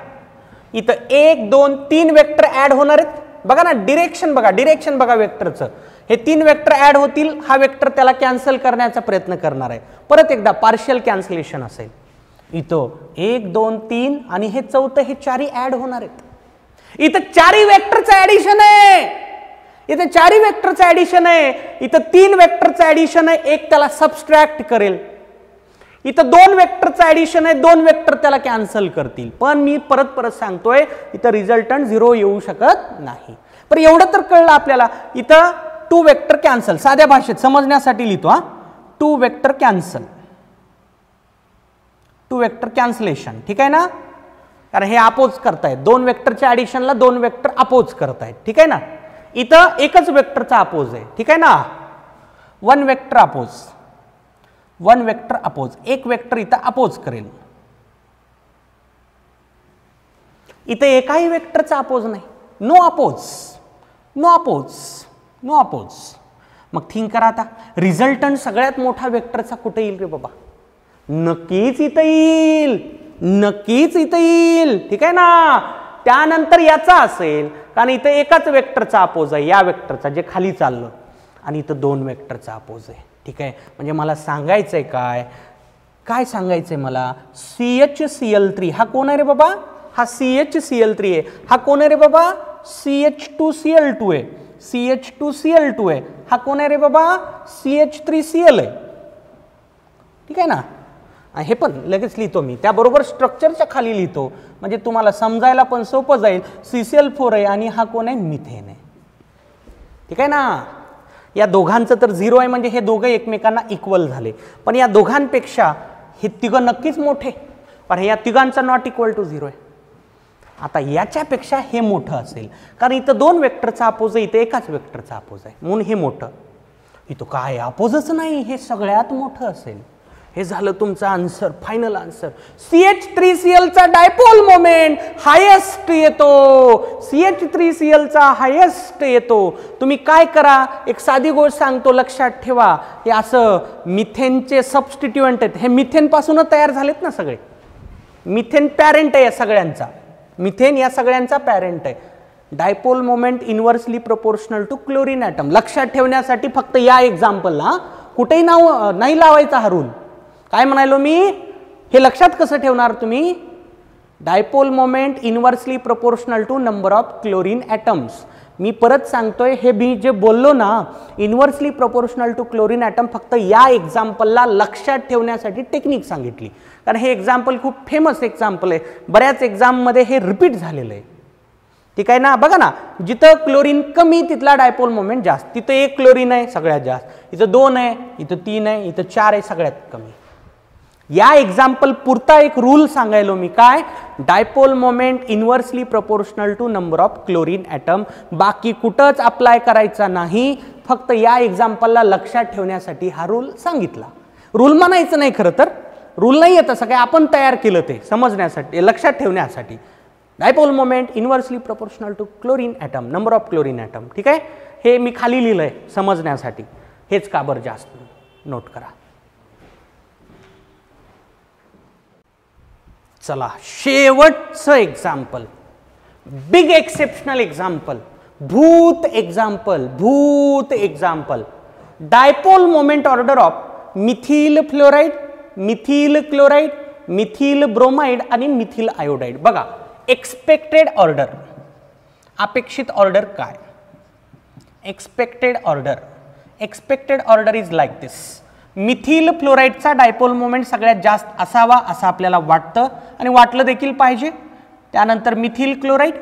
इथं 1 2 3 वेक्टर ऍड होणार आहेत. बघा ना डिरेक्शन बघा, डिरेक्शन बघा वेक्टरचं. हे 3 वेक्टर ऍड होतील, हा वेक्टर त्याला कॅन्सल करण्याचा प्रयत्न करणार आहे. परत एकदा पार्शियल कॅन्सलेशन असेल. इथं 1 2 3 आणि हे चौथं हे चारही ऍड होणार आहेत. इथं चारही वेक्टरचं ऍडिशन आहे. इथे चारही वेक्टरचं ऍडिशन आहे. इथं 3 वेक्टरचं ऍडिशन आहे, एक त्याला सबस्ट्रॅक्ट करेल. इथं 2 वेक्टरचं ऍडिशन आहे, 2 वेक्टर त्याला कॅन्सल करतील. पण मी परत सांगतोय इथं रिझल्टंट 0 येऊ शकत नाही. पण एवढं तर कळलं आपल्याला. इथं 2 वेक्टर कॅन्सल, साध्या भाषेत समजण्यासाठी लिहितो. हा 2 वेक्टर कॅन्सल, 2 वेक्टर कॅन्सलेशन. ठीक आहे ना. कारण हे अपोज करतायत, 2 वेक्टरच्या ऍडिशनला 2 वेक्टर अपोज करतायत. ठीक आहे ना. इथं एकच वेक्टरचा अपोज आहे. ठीक आहे ना. 1 वेक्टर अपोज, 1 वेक्टर अपोज, एक वेक्टर इथं अपोज करेल. इथं एकाही वेक्टरचा अपोज नाही. No oppose, no oppose, no oppose. मग थिंक करा आता रिझल्टंट सगळ्यात मोठा वेक्टरचा कुठे येईल रे बाबा. नक्कीच इथं येईल, नक्कीच इथं येईल. ठीक आहे ना. त्यानंतर याचा असेल, कारण इथं एकाच वेक्टरचा अपोज आहे या वेक्टरचा जे खाली चाललं, आणि इथं 2 वेक्टरचा अपोज आहे. ठीक आहे. म्हणजे मला सांगायचंय काय, काय सांगायचंय मला. CHCl3 हा कोण आहे रे बाबा. हा CHCl3 आहे. हा कोण आहे रे बाबा. CH2Cl2 आहे. CH2Cl2 आहे. हा कोण आहे रे बाबा. CH3Cl आहे. ठीक आहे ना. हे पण लगेच लिहितो मी, त्याबरोबर स्ट्रक्चरच्या खाली लिहितो म्हणजे तुम्हाला समजायला पण सोपं जाईल. CCl4 आहे आणि हा कोण आहे. मिथेन आहे. ठीक आहे ना. या दोघांचं तर 0 आहे म्हणजे हे दोघं एकमेकांना इक्वल झाले. पण या दोघांपेक्षा हे तिघं नक्कीच मोठे, पण या तिघांचा नॉट इक्वल टू 0 आहे. आता याच्यापेक्षा हे मोठं असेल, कारण इथं 2 वेक्टरचा अपोज आहे, इथं एकाच वेक्टरचा अपोज आहे, म्हणून हे मोठं. इथं काय अपोजच नाही, हे सगळ्यात मोठं असेल. हे झालं तुमचं आन्सर, फायनल आन्सर. CH3Cl चा डायपोल मोमेंट हायेस्ट येतो. CH3Cl चा हायेस्ट येतो. तुम्ही काय करा, एक साधी गोष्ट सांगतो लक्षात ठेवा. हे असं मिथेनचे सबस्टिट्यूएंट आहेत, हे मिथेन पासूनच तयार झालेत ना सगळे. मिथेन पॅरेंट आहे या सगळ्यांचा, मिथेन या सगळ्यांचा पॅरेंट आहे. Dipole moment inversely proportional to chlorine atom. लक्षात ठेवण्यासाठी फक्त या एक्झाम्पलला कुठेही नाव नाही लावायचा हा रूल. काय म्हणालो मी, हे लक्षात कसं ठेवणार तुम्ही, dipole moment inversely proportional to number of chlorine atoms. मी परत सांगतोय, हे मी जे बोललो ना inversely proportional to chlorine atom, फक्त या एक्झाम्पलला लक्षात ठेवण्यासाठी टेक्निक सांगितली. कारण हे एक्झाम्पल खूप फेमस एक्झाम्पल आहे, बऱ्याच एक्झाममध्ये हे रिपीट झालेलं आहे. ठीक आहे ना. बघा ना, जिथं क्लोरीन कमी तिथला डायपोल मोमेंट जास्त. तिथं 1 क्लोरीन आहे सगळ्यात जास्त, इथं 2 आहे, इथं 3 आहे, इथं 4 आहे सगळ्यात कमी. या एक्झाम्पल पुरता एक रूल सांगायलो मी, काय, dipole moment inversely proportional to number of chlorine atom. बाकी कुठंच अप्लाय करायचा नाही, फक्त या एक्झाम्पलला लक्षात ठेवण्यासाठी हा रूल सांगितला. रूल म्हणायचं नाही, खरं तर रूल नाही आहे तसं काय, आपण तयार केलं ते समजण्यासाठी, लक्षात ठेवण्यासाठी. Dipole moment inversely proportional to chlorine atom, number of chlorine atom. ठीक आहे, हे मी खाली लिहिलंय समजण्यासाठी, हेच का बरं जास्त नोट करा. चला शेवटचं एक्झाम्पल, बिग एक्सेप्शनल एक्झाम्पल, भूत example. Dipole moment order of methyl fluoride, methyl chloride, methyl bromide आणि मिथिल आयोडाइड. बघा, एक्सपेक्टेड ऑर्डर, अपेक्षित ऑर्डर काय, expected order is like this. Methyl फ्लोराईडचा डायपोल मोमेंट सगळ्यात जास्त असावा असं आपल्याला वाटतं आणि वाटलं देखील पाहिजे. त्यानंतर मिथिल क्लोराईड,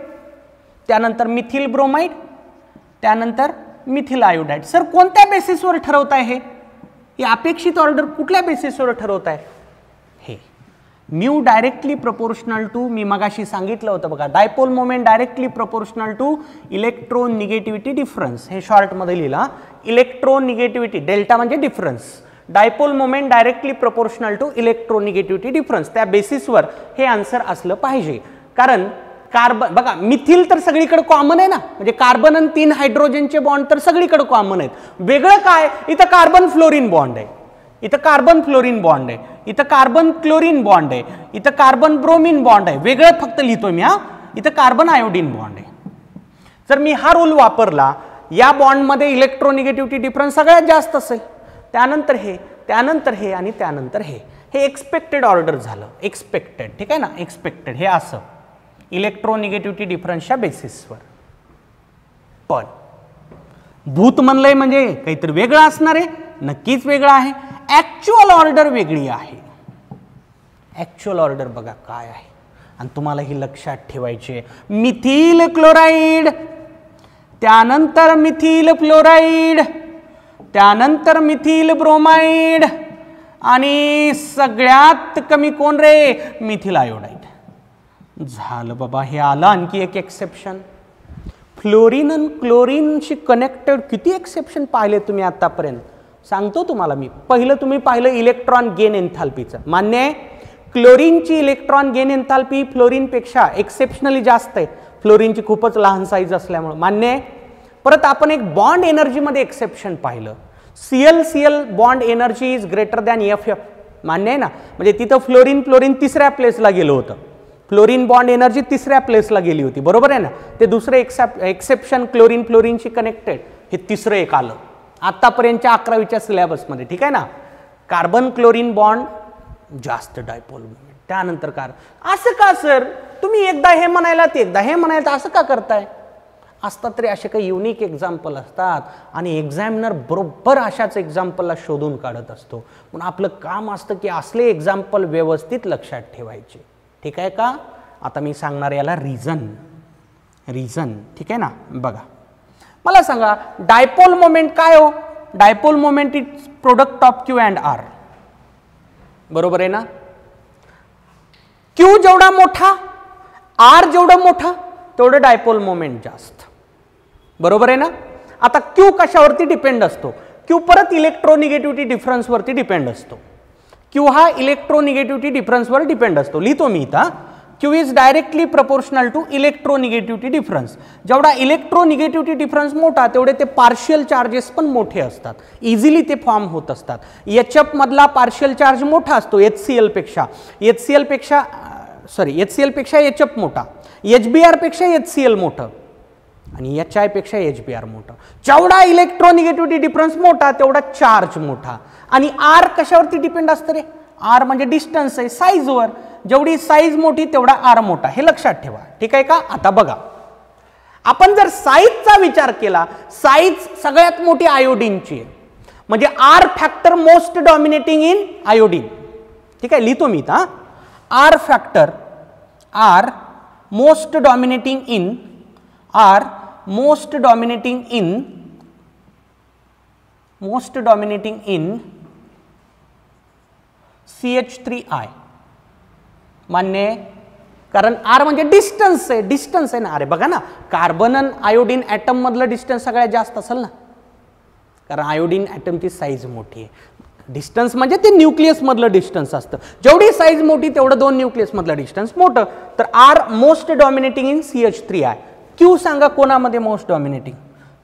त्यानंतर मिथिल ब्रोमाइड, त्यानंतर मिथिल आयोडाइड. सर कोणत्या बेसिसवर ठरवताय हे अपेक्षित ऑर्डर कुठल्या बेसिसवर ठरवताय? हे म्यू डायरेक्टली प्रोपोर्शनल टू, मी मगाशी सांगितलं होतं बघा, dipole moment directly proportional to electronegativity difference. हे शॉर्टमध्ये लिहिला, इलेक्ट्रॉन निगेटिव्हिटी, डेल्टा म्हणजे difference. Dipole moment directly proportional to electronegativity difference, त्या बेसिसवर हे आन्सर असलं पाहिजे. कारण कार्बन बघा, मिथिल तर सगळीकडे कॉमन आहे ना, म्हणजे कार्बन आणि 3 हायड्रोजनचे बॉन्ड तर सगळीकडे कॉमन आहेत. वेगळं काय, इथं कार्बन फ्लोरीन बॉन्ड आहे, इथं कार्बन फ्लोरीन बॉन्ड आहे, इथं कार्बन क्लोरीन बॉन्ड आहे, इथं कार्बन ब्रोमीन बॉन्ड आहे. वेगळं फक्त लिहितोय मी, इथं कार्बन आयोडीन बॉन्ड आहे. जर मी हा रूल वापरला, या बॉन्डमध्ये इलेक्ट्रोनिगेटिव्हिटी डिफरन्स सगळ्यात जास्त असेल, त्यानंतर हे, त्यानंतर हे आणि त्यानंतर हे एक्सपेक्टेड ऑर्डर झालं. एक्सपेक्टेड, ठीक आहे ना, एक्सपेक्टेड हे असं इलेक्ट्रोनिगेटिव्हिटी डिफरन्सच्या बेसिसवर. पण भूत म्हणलंय म्हणजे काहीतरी वेगळं असणार आहे, नक्कीच वेगळं आहे. ऍक्च्युअल ऑर्डर वेगळी आहे. ऍक्च्युअल ऑर्डर बघा काय आहे, आणि तुम्हाला ही लक्षात ठेवायची. मिथिल क्लोराईड, त्यानंतर मिथिल फ्लोराईड, त्यानंतर मिथिल ब्रोमाइड आणि सगळ्यात कमी कोण रे, मिथिल आयोडाइड. झालं बाबा, हे आलं आणखी एक एक्सेप्शन. फ्लोरीन आणि क्लोरीनशी कनेक्टेड किती एक्सेप्शन पाहिले तुम्ही आतापर्यंत, सांगतो तुम्हाला मी. पहिलं तुम्ही पाहिलं इलेक्ट्रॉन गेन एन्थाल्पीचं, मान्य आहे. क्लोरीनची इलेक्ट्रॉन गेन एन्थाल्पी फ्लोरीनपेक्षा एक्सेप्शनली जास्त आहे, फ्लोरीनची खूपच लहान साईज असल्यामुळे, मान्य आहे. परत आपण एक बॉन्ड एनर्जीमध्ये एक्सेप्शन पाहिलं, CL bond energy is greater than FF, मान्य आहे ना. म्हणजे तिथं फ्लोरीन 3ऱ्या प्लेसला गेलं होतं, फ्लोरीन बॉन्ड एनर्जी 3ऱ्या प्लेसला गेली होती, बरोबर आहे ना. ते दुसरं एक्सेप्शन फ्लोरीनशी कनेक्टेड, हे तिसरं एक आलं आतापर्यंतच्या 11वीच्या सिलेबसमध्ये, ठीक आहे ना. कार्बन क्लोरीन बॉन्ड जास्त डायपोल मोमेंट, त्यानंतर असं का सर, तुम्ही एकदा हे म्हणायला ते एकदा हे म्हणायला, असं का करताय? असतात तरी असे काही युनिक एक्झाम्पल असतात आणि एक्झामिनर बरोबर अशाच एक्झाम्पलला शोधून काढत असतो. म्हणून आपलं काम असतं की असले एक्झाम्पल व्यवस्थित लक्षात ठेवायचे, ठीक आहे का. आता मी सांगणार याला रिझन, ठीक आहे ना. बघा, मला सांगा डायपोल मोमेंट काय हो. Dipole moment is product of Q and R, बरोबर आहे ना. Q जेवढा मोठा, R जेवढा मोठा, तेवढं डायपोल मोमेंट जास्त, बरोबर आहे ना. आता Q कशावरती डिपेंड असतो, Q परत इलेक्ट्रोनिगेटिव्हिटी डिफरन्सवरती डिपेंड असतो. Q हा इलेक्ट्रोनिगेटिव्हिटी डिफरन्सवर डिपेंड असतो. लिहितो मी इथं, Q is directly proportional to electronegativity difference. जेवढा इलेक्ट्रोनिगेटिव्हिटी डिफरन्स मोठा, तेवढे ते पार्शियल चार्जेस पण मोठे असतात, इझिली ते फॉर्म होत असतात. HF मधला पार्शियल चार्ज मोठा असतो HCl पेक्षा HF मोठा, HBr पेक्षा HCl मोठं, आणि HI पेक्षा HBr मोठा. जेवढा इलेक्ट्रोनिगेटिव्हिटी डिफरन्स मोठा तेवढा चार्ज मोठा. आणि R कशावरती डिपेंड असतं रे? R म्हणजे डिस्टन्स आहे, साईजवर. जेवढी साईज मोठी तेवढा R मोठा, हे लक्षात ठेवा. ठीक आहे का? आता बघा, आपण जर साईजचा विचार केला, साईज सगळ्यात मोठी आयोडीनची आहे, म्हणजे R factor most dominating in iodine. ठीक आहे, लिहितो मी इथं. R factor, R most dominating in, R most dominating in CH3I. मान्य आहे? कारण R म्हणजे डिस्टन्स आहे ना. अरे बघा ना, कार्बन आणि आयोडीन ॲटम मधलं डिस्टन्स सगळ्यात जास्त असेल ना, कारण आयोडीन ॲटमची साईज मोठी आहे. डिस्टन्स म्हणजे ते न्यूक्लियस मधलं डिस्टन्स असतं. जेवढी साईज मोठी तेवढं दोन न्यूक्लियस मधलं डिस्टन्स मोठं. तर R most dominating in CH3I. Q सांगा कोणामध्ये मोस्ट डॉमिनेटिंग?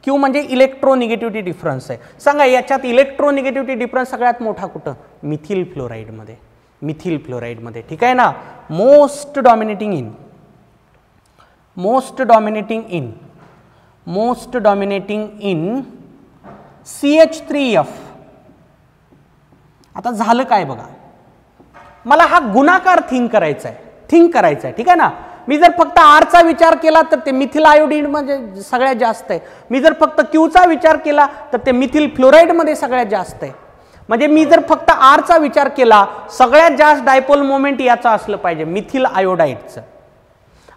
Q म्हणजे इलेक्ट्रोनिगेटिव्हिटी डिफरन्स आहे. सांगा याच्यात इलेक्ट्रोनिगेटिव्हिटी डिफरन्स सगळ्यात मोठा कुठं? मिथिल फ्लोराईडमध्ये. मिथिल फ्लोराईडमध्ये. ठीक आहे ना. Most dominating in CH3F. आता झालं काय बघा, मला हा गुणाकार थिंक करायचा आहे. ठीक आहे ना. मी जर फक्त R चा विचार केला तर ते मिथिल आयोडीन मध्ये सगळ्यात जास्त आहे. मी जर फक्त Q चा विचार केला तर ते मिथिल फ्लोराईड मध्ये सगळ्यात जास्त आहे. म्हणजे मी जर फक्त R चा विचार केला, सगळ्यात जास्त डायपोल मोमेंट याचा असलं पाहिजे, मिथिल आयोडाईडचं.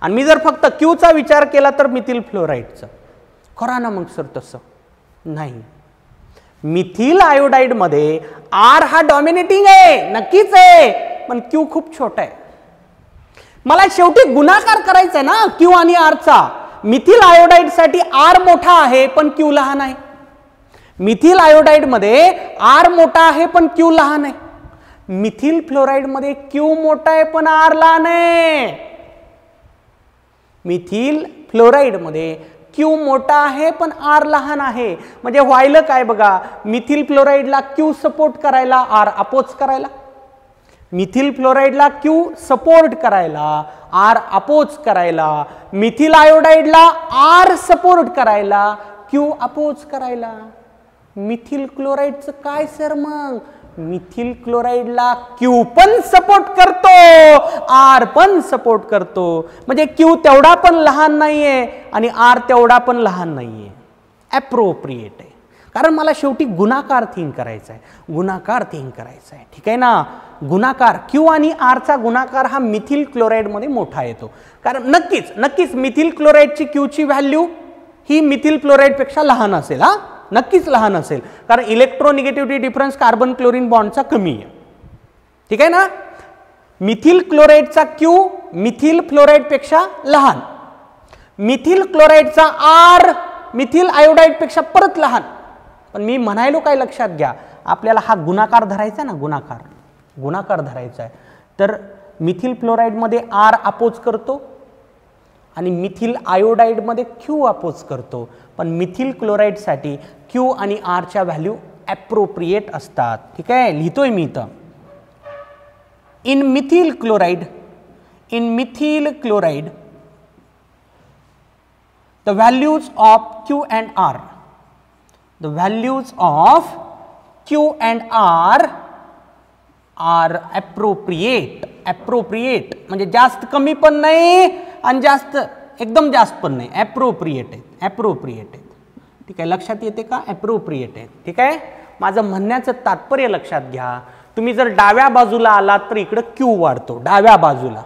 आणि मी जर फक्त Q चा विचार केला तर मिथिल फ्लोराईडचं. करा ना मग सर तसं. नाही, मिथिल आयोडाईड मध्ये R हा डॉमिनेटिंग आहे, नक्कीच आहे, पण Q खूप छोटा आहे. मला शेवटी गुणाकार करायचा आहे ना Q आणि R चा. मिथिल आयोडाईड साठी R मोठा आहे पण Q लहान आहे. मिथिल आयोडाईड मध्ये R मोठा आहे पण Q लहान आहे. मिथिल फ्लोराईड मध्ये Q मोठा आहे पण R लहान आहे. मिथिल फ्लोराईड मध्ये Q मोठा आहे पण R लहान आहे. म्हणजे व्हायला काय बघा, मिथिल फ्लोराईडला Q सपोर्ट करायला, R अपोज करायला. मिथिल फ्लोराईडला Q सपोर्ट करायला, R अपोज करायला. मिथिल आयोडाईडला R सपोर्ट करायला, Q अपोज करायला. मिथिल क्लोराईडचं काय सर मग? मिथिल क्लोराईडला Q पण सपोर्ट करतो, R पण सपोर्ट करतो. म्हणजे Q तेवढा पण लहान नाहीये आणि R तेवढा पण लहान नाहीये. ॲप्रोप्रिएट आहे. कारण मला शेवटी गुणाकार थिंक करायचा आहे. ठीक आहे ना. गुणाकार Q आणि R चा गुणाकार हा मिथिल क्लोराईड मध्ये मोठा येतो. कारण नक्कीच मिथिल क्लोराईडची Q ची व्हॅल्यू ही मिथिल क्लोराईड पेक्षा लहान असेल. हा, नक्कीच लहान असेल, कारण इलेक्ट्रोनिगेटिव्हिटी डिफरन्स कार्बन क्लोरीन बॉन्डचा कमी आहे. ठीक आहे ना. मिथिल क्लोराईडचा Q मिथिल फ्लोराईड पेक्षा लहान. मिथिल क्लोराईडचा R मिथिल आयोडाईड पेक्षा परत लहान. पण मी म्हणायलो काय लक्षात घ्या, आपल्याला हा गुणाकार धरायचा ना, गुणाकार धरायचा आहे. तर मिथिल फ्लोराईड मध्ये R अपोज करतो आणि मिथिल आयोडाईड मध्ये Q अपोज करतो. पण मिथिल क्लोराईड साठी Q आणि R च्या व्हॅल्यू ॲप्रोप्रिएट असतात. ठीक आहे, लिहितोय मी इथं. In methyl chloride the values of Q and R, the values of Q and R are appropriate. म्हणजे जास्त कमी पण नाही आणि जास्त एकदम जास्त पण नाही. ॲप्रोप्रिएट आहेत. ठीक आहे, लक्षात येते का? ॲप्रोप्रिएट आहेत. ठीक आहे. माझं म्हणण्याचं तात्पर्य लक्षात घ्या. तुम्ही जर डाव्या बाजूला आलात तर इकडं Q वाढतो डाव्या बाजूला,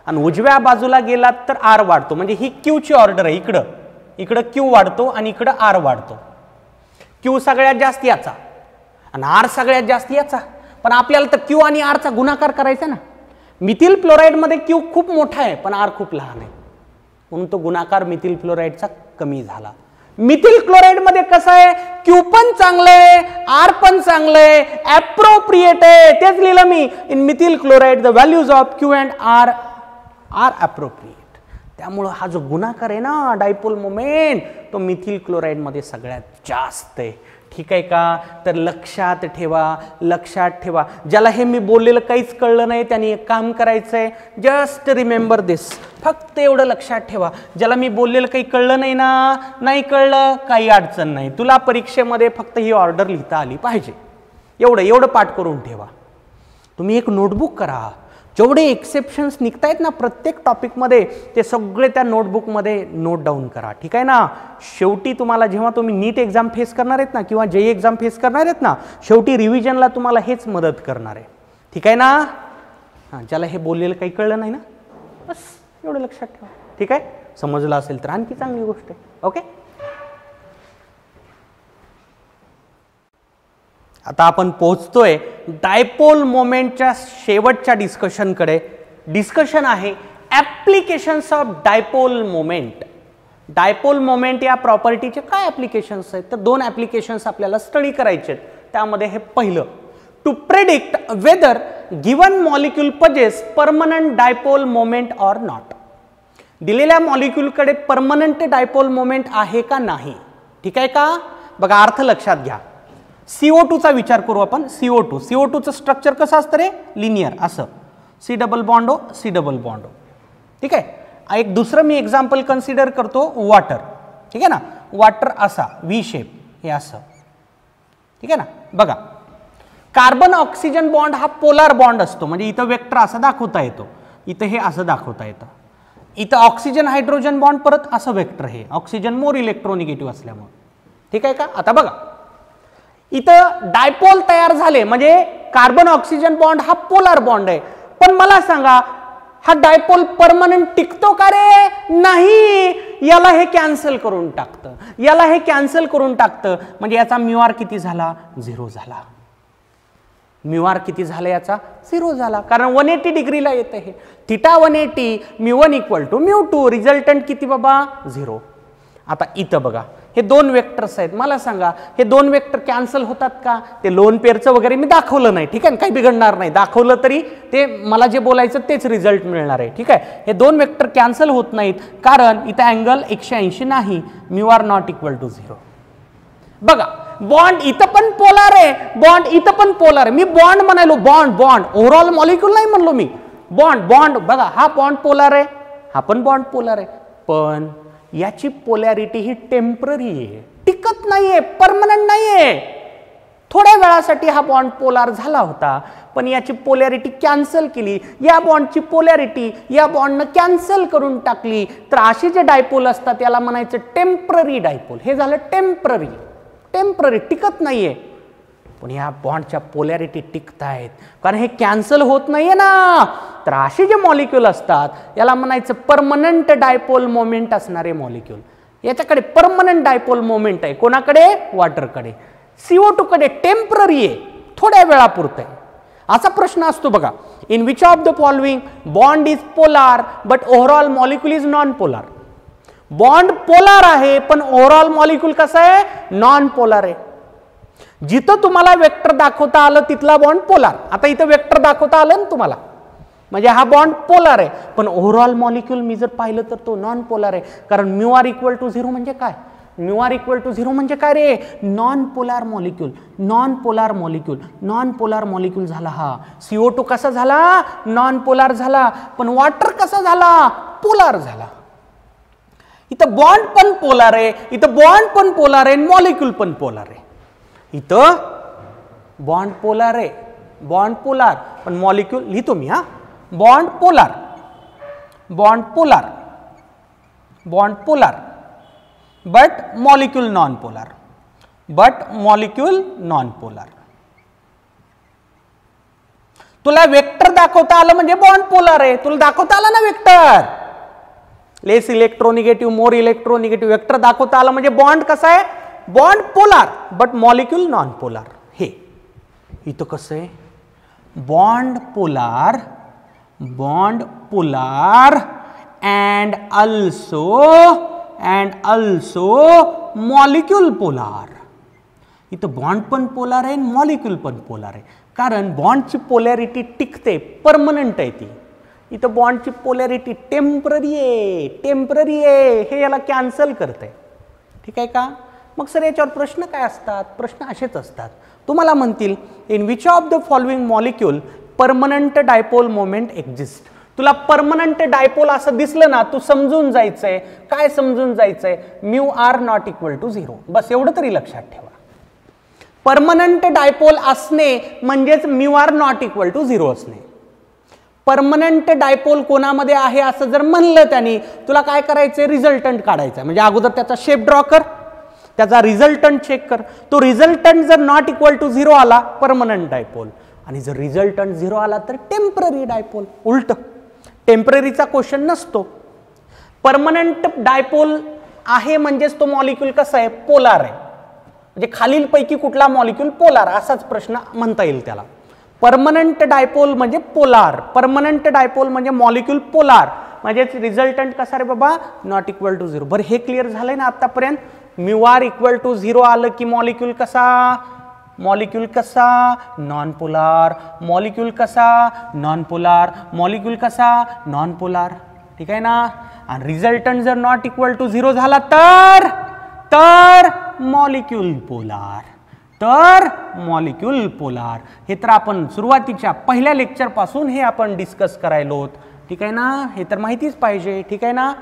आणि उजव्या बाजूला गेलात तर R वाढतो. म्हणजे ही Q ची ऑर्डर आहे. इकडं Q वाढतो आणि इकडं R वाढतो. Q सगळ्यात जास्त याचा आणि R सगळ्यात जास्त याचा. पण आपल्याला तर Q आणि R चा गुणाकार करायचा ना. मिथिल फ्लोराईड मध्ये Q खूप मोठा आहे पण R खूप लहान आहे, म्हणून तो गुणाकार मिथिल फ्लोराईडचा कमी झाला. मिथिल क्लोराईड मध्ये कसं आहे, Q पण चांगलं आहे, R पण चांगलं आहे, ॲप्रोप्रिएट आहे. तेच लिहिलं मी. In methyl chloride the values of Q and R R appropriate. त्यामुळं हा जो गुणाकार आहे ना डायपोल मोमेंट तो मिथिल क्लोराईडमध्ये सगळ्यात जास्त आहे. ठीक आहे का? तर लक्षात ठेवा. ज्याला हे मी बोललेलं काहीच कळलं नाही त्यांनी एक काम करायचंय, जस्ट रिमेंबर दिस, फक्त एवढं लक्षात ठेवा. ज्याला मी बोललेलं काही कळलं नाही ना, नाही कळलं काही अडचण नाही, तुला परीक्षेमध्ये फक्त ही ऑर्डर लिहिता आली पाहिजे, एवढं पाठ करून ठेवा. तुम्ही एक नोटबुक करा, जेवढे एक्सेप्शन्स निघतायत ना प्रत्येक टॉपिकमध्ये ते सगळे त्या नोटबुकमध्ये नोट डाऊन करा. ठीक आहे ना? शेवटी तुम्हाला जेव्हा तुम्ही नीट एक्झाम फेस करणार आहेत ना किंवा जेई एक्झाम फेस करणार आहेत ना, शेवटी रिव्हिजनला तुम्हाला हेच मदत करणार आहे. ठीक आहे ना? हां, ज्याला हे बोललेलं काही कळलं नाही ना, बस एवढं लक्षात ठेवा. ठीक आहे? समजलं असेल तर आणखी चांगली गोष्ट आहे. ओके, आता आपण पोहोचतोय डायपोल मोमेंटच्या शेवटच्या डिस्कशनकडे. डिस्कशन आहे applications of dipole moment. Dipole moment या प्रॉपर्टीचे काय ॲप्लिकेशन्स आहेत? तर 2 ॲप्लिकेशन्स आपल्याला स्टडी करायचे आहेत. त्यामध्ये हे पहिलं, to predict whether given molecule possess permanent dipole moment or not. दिलेल्या मॉलिक्यूलकडे परमनंट डायपोल मोमेंट आहे का नाही. ठीक आहे का? बघा अर्थ लक्षात घ्या. CO2 चा विचार करू आपण. CO2 चं स्ट्रक्चर कसं असतं रे? लिनियर असं, C double bond O, C double bond O. ठीक आहे. एक दुसरं मी एक्झाम्पल कन्सिडर करतो, वॉटर. ठीक आहे ना? वॉटर असा V शेप, हे असं. ठीक आहे ना? बघा, कार्बन ऑक्सिजन बॉन्ड हा पोलार बॉन्ड असतो, म्हणजे इथं वेक्टर असं दाखवता येतो, इथं हे असं दाखवता येतं. इथं ऑक्सिजन हायड्रोजन बॉन्ड परत असं वेक्टर, हे ऑक्सिजन मोर इलेक्ट्रोनिगेटिव्ह असल्यामुळे. ठीक आहे का? आता बघा, इथं डायपोल तयार झाले म्हणजे कार्बन ऑक्सिजन बॉन्ड हा पोलार बॉन्ड आहे. पण मला सांगा, हा डायपोल परमनंट टिकतो का रे? नाही. याला हे कॅन्सल करून टाकतं, म्हणजे याचा म्यू किती झाला? 0 झाला. म्यू किती झाला? याचा 0 झाला, कारण 180 डिग्रीला येतं हे. थिटा 180, μ1 इक्वल टू μ2, रिझल्टंट किती बाबा? 0. आता इथं बघा, हे 2 वेक्टर्स आहेत. मला सांगा, हे 2 वेक्टर कॅन्सल होतात का? ते लोन पेअरचं वगैरे मी दाखवलं नाही. ठीक आहे, काही बिघडणार नाही. दाखवलं तरी ते मला जे बोलायचं तेच रिझल्ट मिळणार आहे. ठीक आहे, हे 2 वेक्टर कॅन्सल होत नाहीत, कारण इथं अँगल 180 नाही, μ नॉट इक्वल टू 0. बघा, बॉन्ड इथं पण पोलार आहे, बॉन्ड इथं पण पोलार आहे. मी बॉन्ड म्हणालो, बॉन्ड ओव्हरऑल मॉलिक्यूल नाही म्हणलो मी. बॉन्ड बघा, हा बॉन्ड पोलार आहे, हा पण बॉन्ड पोलार आहे, पण याची पोलॅरिटी ही टेम्पररी आहे, टिकत नाहीये, परमनंट नाहीये. थोड्या वेळासाठी हा बॉन्ड पोलार झाला होता, पण याची पोलॅरिटी कॅन्सल केली. या बॉन्डची पोलॅरिटी या बॉन्डनं कॅन्सल करून टाकली. तर असे जे डायपोल असतात याला म्हणायचं टेम्पररी डायपोल. हे झालं टेम्पररी, टिकत नाहीये. पण या बॉन्डच्या पोलॅरिटी टिकतायत, कारण हे कॅन्सल होत नाहीये ना. तर असे जे मॉलिक्यूल असतात याला म्हणायचं परमनंट डायपोल मोमेंट असणारे मॉलिक्यूल. याच्याकडे परमनंट डायपोल मोमेंट आहे. कोणाकडे? वॉटरकडे. CO2 कडे टेम्पररी आहे, थोड्या वेळापुरतं आहे. असा प्रश्न असतो बघा, in which of the following bond is polar but overall molecule is non polar. Bond polar आहे पण ओव्हरऑल मॉलिक्यूल कसं आहे? नॉन पोलार आहे. जिथं तुम्हाला वेक्टर दाखवता आलं तिथला बॉन्ड पोलार. आता इथं वेक्टर दाखवता आलं ना तुम्हाला, म्हणजे हा बॉन्ड पोलार आहे, पण ओव्हरऑल मॉलिक्यूल मी जर पाहिलं तर तो नॉन पोलार आहे. कारण μ इक्वल टू 0 म्हणजे काय? μ इक्वल टू 0 म्हणजे काय रे? नॉन पोलार मॉलिक्यूल झाला हा. CO2 कसा झाला? नॉन पोलार झाला. पण वॉटर कसा झाला? पोलार झाला. इथं बॉन्ड पण पोलार आहे, इथं बॉन्ड पण पोलार आहे, मॉलिक्यूल पण पोलार आहे. इथं बॉन्ड पोलार आहे, पण मॉलिक्यूल लिहितो मी हा. Bond polar, but molecule non polar. तुला वेक्टर दाखवता आलं म्हणजे बॉन्ड पोलार आहे. तुला दाखवता आलं ना वेक्टर, लेस इलेक्ट्रोनिगेटिव्ह, मोर इलेक्ट्रोनिगेटिव्ह, वेक्टर दाखवता आलं म्हणजे बॉन्ड कसा आहे? Bond polar but molecule non polar. हे इथं कसं आहे? Bond polar and also molecule polar. इथं बॉन्ड पण पोलार आहे, मॉलिक्यूल पण पोलार आहे, कारण बॉन्डची पोलॅरिटी टिकते, परमनंट आहे ती. इथं बॉन्डची पोलॅरिटी टेम्पररी आहे, हे याला कॅन्सल करते, ठीक आहे का? मग सर याच्यावर प्रश्न काय असतात? प्रश्न असेच असतात. तुम्हाला म्हणतील in which of the following molecule permanent dipole moment exist. तुला परमनंट डायपोल असं दिसलं ना, तू समजून जायचंय. काय समजून जायचंय? Mu R not equal to 0. बस एवढं तरी लक्षात ठेवा. परमनंट डायपोल असणे म्हणजेच mu R not equal to 0 असणे. परमनंट डायपोल कोणामध्ये आहे असं जर म्हणलं त्यांनी, तुला काय करायचंय? रिझल्टंट काढायचा. म्हणजे अगोदर त्याचा शेप ड्रॉ कर, त्याचा रिझल्टंट चेक कर. तो रिझल्टंट जर नॉट इक्वल टू 0 आला, परमनंट डायपोल. आणि जर रिझल्टंट 0 आला तर टेम्पररी डायपोल. उलट टेम्पररीचा क्वेश्चन नसतो. परमनंट डायपोल आहे म्हणजेच तो मॉलिक्यूल कसा आहे? पोलार आहे. म्हणजे खालीलपैकी कुठला मॉलिक्यूल पोलार, असाच प्रश्न म्हणता येईल त्याला. परमनंट डायपोल म्हणजे पोलार, परमनंट डायपोल म्हणजे मॉलिक्यूल पोलार, म्हणजेच रिझल्टंट कसा रे बाबा? Not equal to 0. बरं हे क्लिअर झालंय ना आतापर्यंत? म्यू आर इक्वल टू 0 आलं की मॉलिक्यूल कसा? मॉलिक्यूल कसा? Non polar. मॉलिक्यूल कसा? Non polar. मॉलिक्यूल कसा? Non polar. ठीक आहे ना? आणि रिझल्टंट जर नॉट इक्वल टू 0 झाला तर मॉलिक्यूल पोलार. तर मॉलिक्यूल पोलार. हे तर आपण सुरुवातीच्या पहिल्या लेक्चर पासून हे आपण डिस्कस करायलो. ठीक आहे ना? हे तर माहितीच पाहिजे. ठीक आहे ना?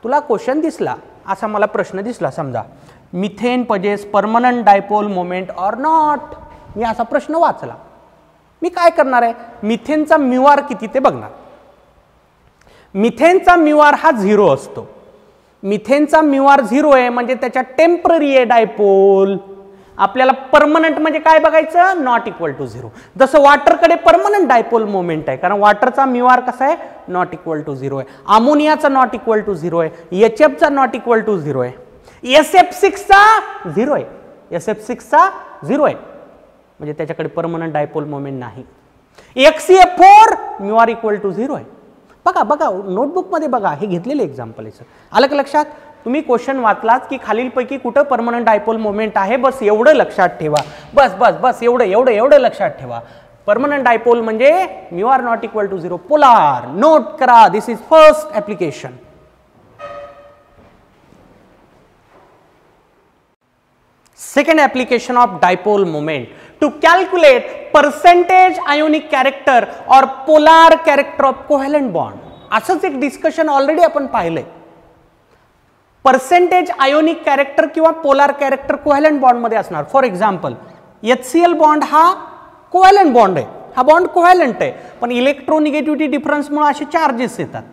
तुला क्वेश्चन दिसला, असा मला प्रश्न दिसला, समजा methane possesses permanent dipole moment or not. मी असा प्रश्न वाचला, मी काय करणार आहे? मिथेनचा म्यू आर किती ते बघणार. मिथेनचा म्यू आर हा 0 असतो. मिथेनचा म्यू आर 0 आहे म्हणजे त्याच्या टेम्पररी आहे डायपोल. आपल्याला परमनंट म्हणजे काय बघायचं? Not equal to 0. जसं वॉटरकडे परमनंट डायपोल मोमेंट आहे, कारण वॉटरचा म्यू आर कसा आहे? नॉट इक्वल टू 0 आहे. अमोनियाचा नॉट इक्वल टू 0 आहे. HFचा नॉट इक्वल टू 0 आहे. SF6चा 0 आहे. SF6चा 0 आहे म्हणजे त्याच्याकडे परमनंट डायपोल मोमेंट नाही. HCl4 mu R equal to 0 आहे. बघा बघा नोटबुक मध्ये बघा, हे घेतलेले एक्झाम्पल आहे. आलं का लक्षात? तुम्ही क्वेश्चन वाचलात की खालीलपैकी कुठं परमनंट डायपोल मोमेंट आहे, बस एवढं लक्षात ठेवा. बस बस बस एवढं लक्षात ठेवा. परमनंट डायपोल म्हणजे mu R not equal to 0 polar. Note करा, this is first application. Second application of dipole moment to calculate percentage ionic character or polar character of covalent bond. असंच एक डिस्कशन ऑलरेडी आपण पाहिलंय. पर्सेंटेज आयोनिक कॅरेक्टर किंवा पोलार कॅरेक्टर कोव्हॅलंट बॉन्ड मध्ये असणार. फॉर एक्झाम्पल HCl बॉन्ड हा कोव्हॅलंट बॉन्ड आहे, हा बॉन्ड कोव्हॅलंट आहे, पण इलेक्ट्रोनिगेटिव्हिटी डिफरन्समुळे असे चार्जेस येतात.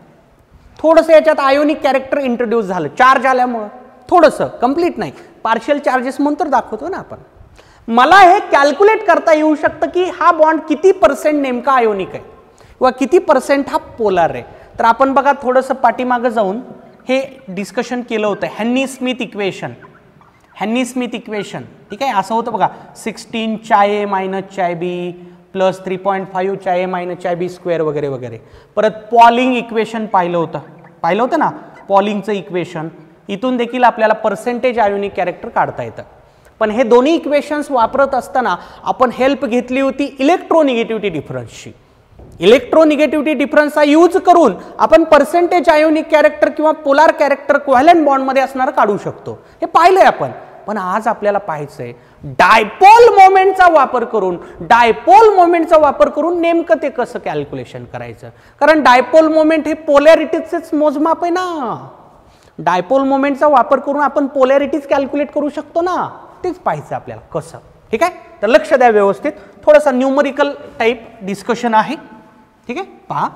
थोडंसं याच्यात आयोनिक कॅरेक्टर इंट्रोड्यूस झालं चार्ज आल्यामुळं, थोडंसं, कंप्लीट नाही, पार्शियल चार्जेस म्हणून तर दाखवतो ना आपण. मला हे कॅल्क्युलेट करता येऊ शकतं की हा बॉन्ड किती पर्सेंट नेमका आयोनिक आहे किंवा किती पर्सेंट हा पोलार आहे. तर आपण बघा थोडंसं पाठीमागं जाऊन हे डिस्कशन केलं होतं. Hany Smith equation, Hany Smith equation, ठीक आहे. असं होतं बघा, 16 चाय मायनस चाय बी प्लस 3.5 चाय मायनस चाय बी स्क्वेअर वगैरे वगैरे. परत पॉलिंग इक्वेशन पाहिलं होतं ना, पॉलिंगचं इक्वेशन. इथून देखील आपल्याला पर्सेंटेज आयोनिक कॅरेक्टर काढता येतं. पण हे दोन्ही इक्वेशन्स वापरत असताना आपण हेल्प घेतली होती इलेक्ट्रोनिगेटिव्हिटी डिफरन्सची. इलेक्ट्रोनिगेटिव्हिटी डिफरन्सचा यूज करून आपण पर्सेंटेज आयोनिक कॅरेक्टर किंवा पोलार कॅरेक्टर कोव्हॅलंट बॉन्डमध्ये असणारं काढू शकतो. हे पाहिलंय आपण. पण आज आपल्याला पाहायचंय डायपोल मोमेंटचा वापर करून, डायपोल मोमेंटचा वापर करून नेमकं ते कसं कॅल्क्युलेशन करायचं. कारण डायपोल मोमेंट हे पोलॅरिटीचंच मोजमाप आहे ना. डायपोल मोमेंटचा वापर करून आपण पोलॅरिटीज कॅल्क्युलेट करू शकतो ना. तेच पाहायचं आपल्याला कसं. ठीक आहे, तर लक्ष द्या व्यवस्थित. थोडासा न्यूमरिकल टाइप डिस्कशन आहे. ठीक आहे, पहा.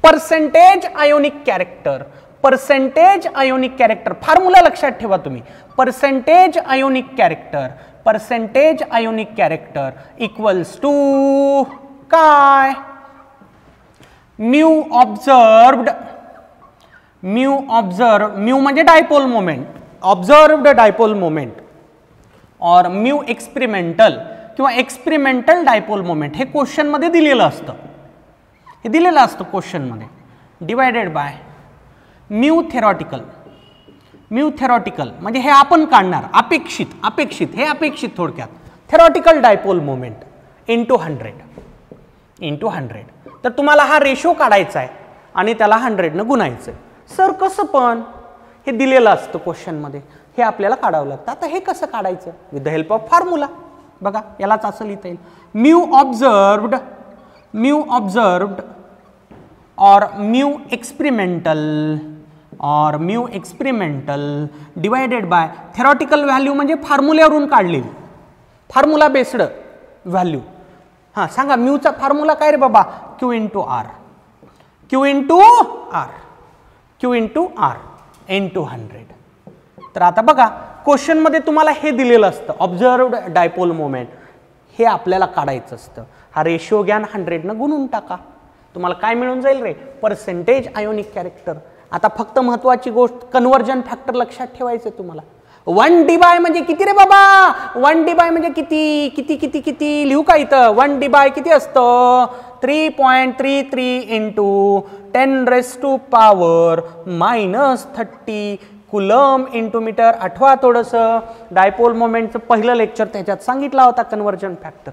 Percentage ionic character, percentage ionic character formula लक्षात ठेवा तुम्ही. Percentage ionic character, percentage ionic character equals to काय? Mu observed, mu observe, mu म्हणजे dipole moment, observed dipole moment, और म्यू एक्सपेरिमेंटल किंवा एक्सपेरिमेंटल डायपोल मोमेंट. हे क्वेश्चन मध्ये दिलेलं असतं, हे दिलेलं असतं क्वेश्चन मध्ये. Divided by mu theoretical. Mu theoretical म्हणजे हे आपण काढणार अपेक्षित, अपेक्षित हे अपेक्षित थोडक्यात. Theoretical dipole moment into 100, into 100. तर तुम्हाला हा रेशो काढायचा आहे आणि त्याला 100 गुणायचं आहे. सर कसं पण? हे दिलेलं असतं क्वेश्चनमध्ये, हे आपल्याला काढावं लागतं. आता हे कसं काढायचं? With the help of formula. बघा यालाच असं लिहिता येईल, म्यू ऑब्झर्व्ड और mu experimental divided by theoretical value म्हणजे फॉर्म्युल्यावरून काढलेली, फॉर्म्युला बेस्ड व्हॅल्यू. हां सांगा म्यूचा फॉर्म्युला काय रे बाबा? Q into R into 100. तर आता बघा क्वेश्चनमध्ये तुम्हाला हे दिलेलं असतं ऑब्झर्व्ड डायपोल मोमेंट, हे आपल्याला काढायचं असतं. हा रेशिओ घ्या 100 गुणून टाका, तुम्हाला काय मिळून जाईल रे? Percentage ionic character. आता फक्त महत्वाची गोष्ट कन्वर्जन फॅक्टर लक्षात ठेवायचं तुम्हाला. 1d बाय म्हणजे किती रे बाबा? 1d बाय म्हणजे किती किती किती किती लिहू का इथं? 1d बाय किती असतं? 3.33 इंटू 10⁻⁻30 कुलम इंटू मीटर. आठवा थोडंसं डायपोल मोमेंटचं पहिलं लेक्चर त्याच्यात सांगितला होता कन्वर्जन फॅक्टर.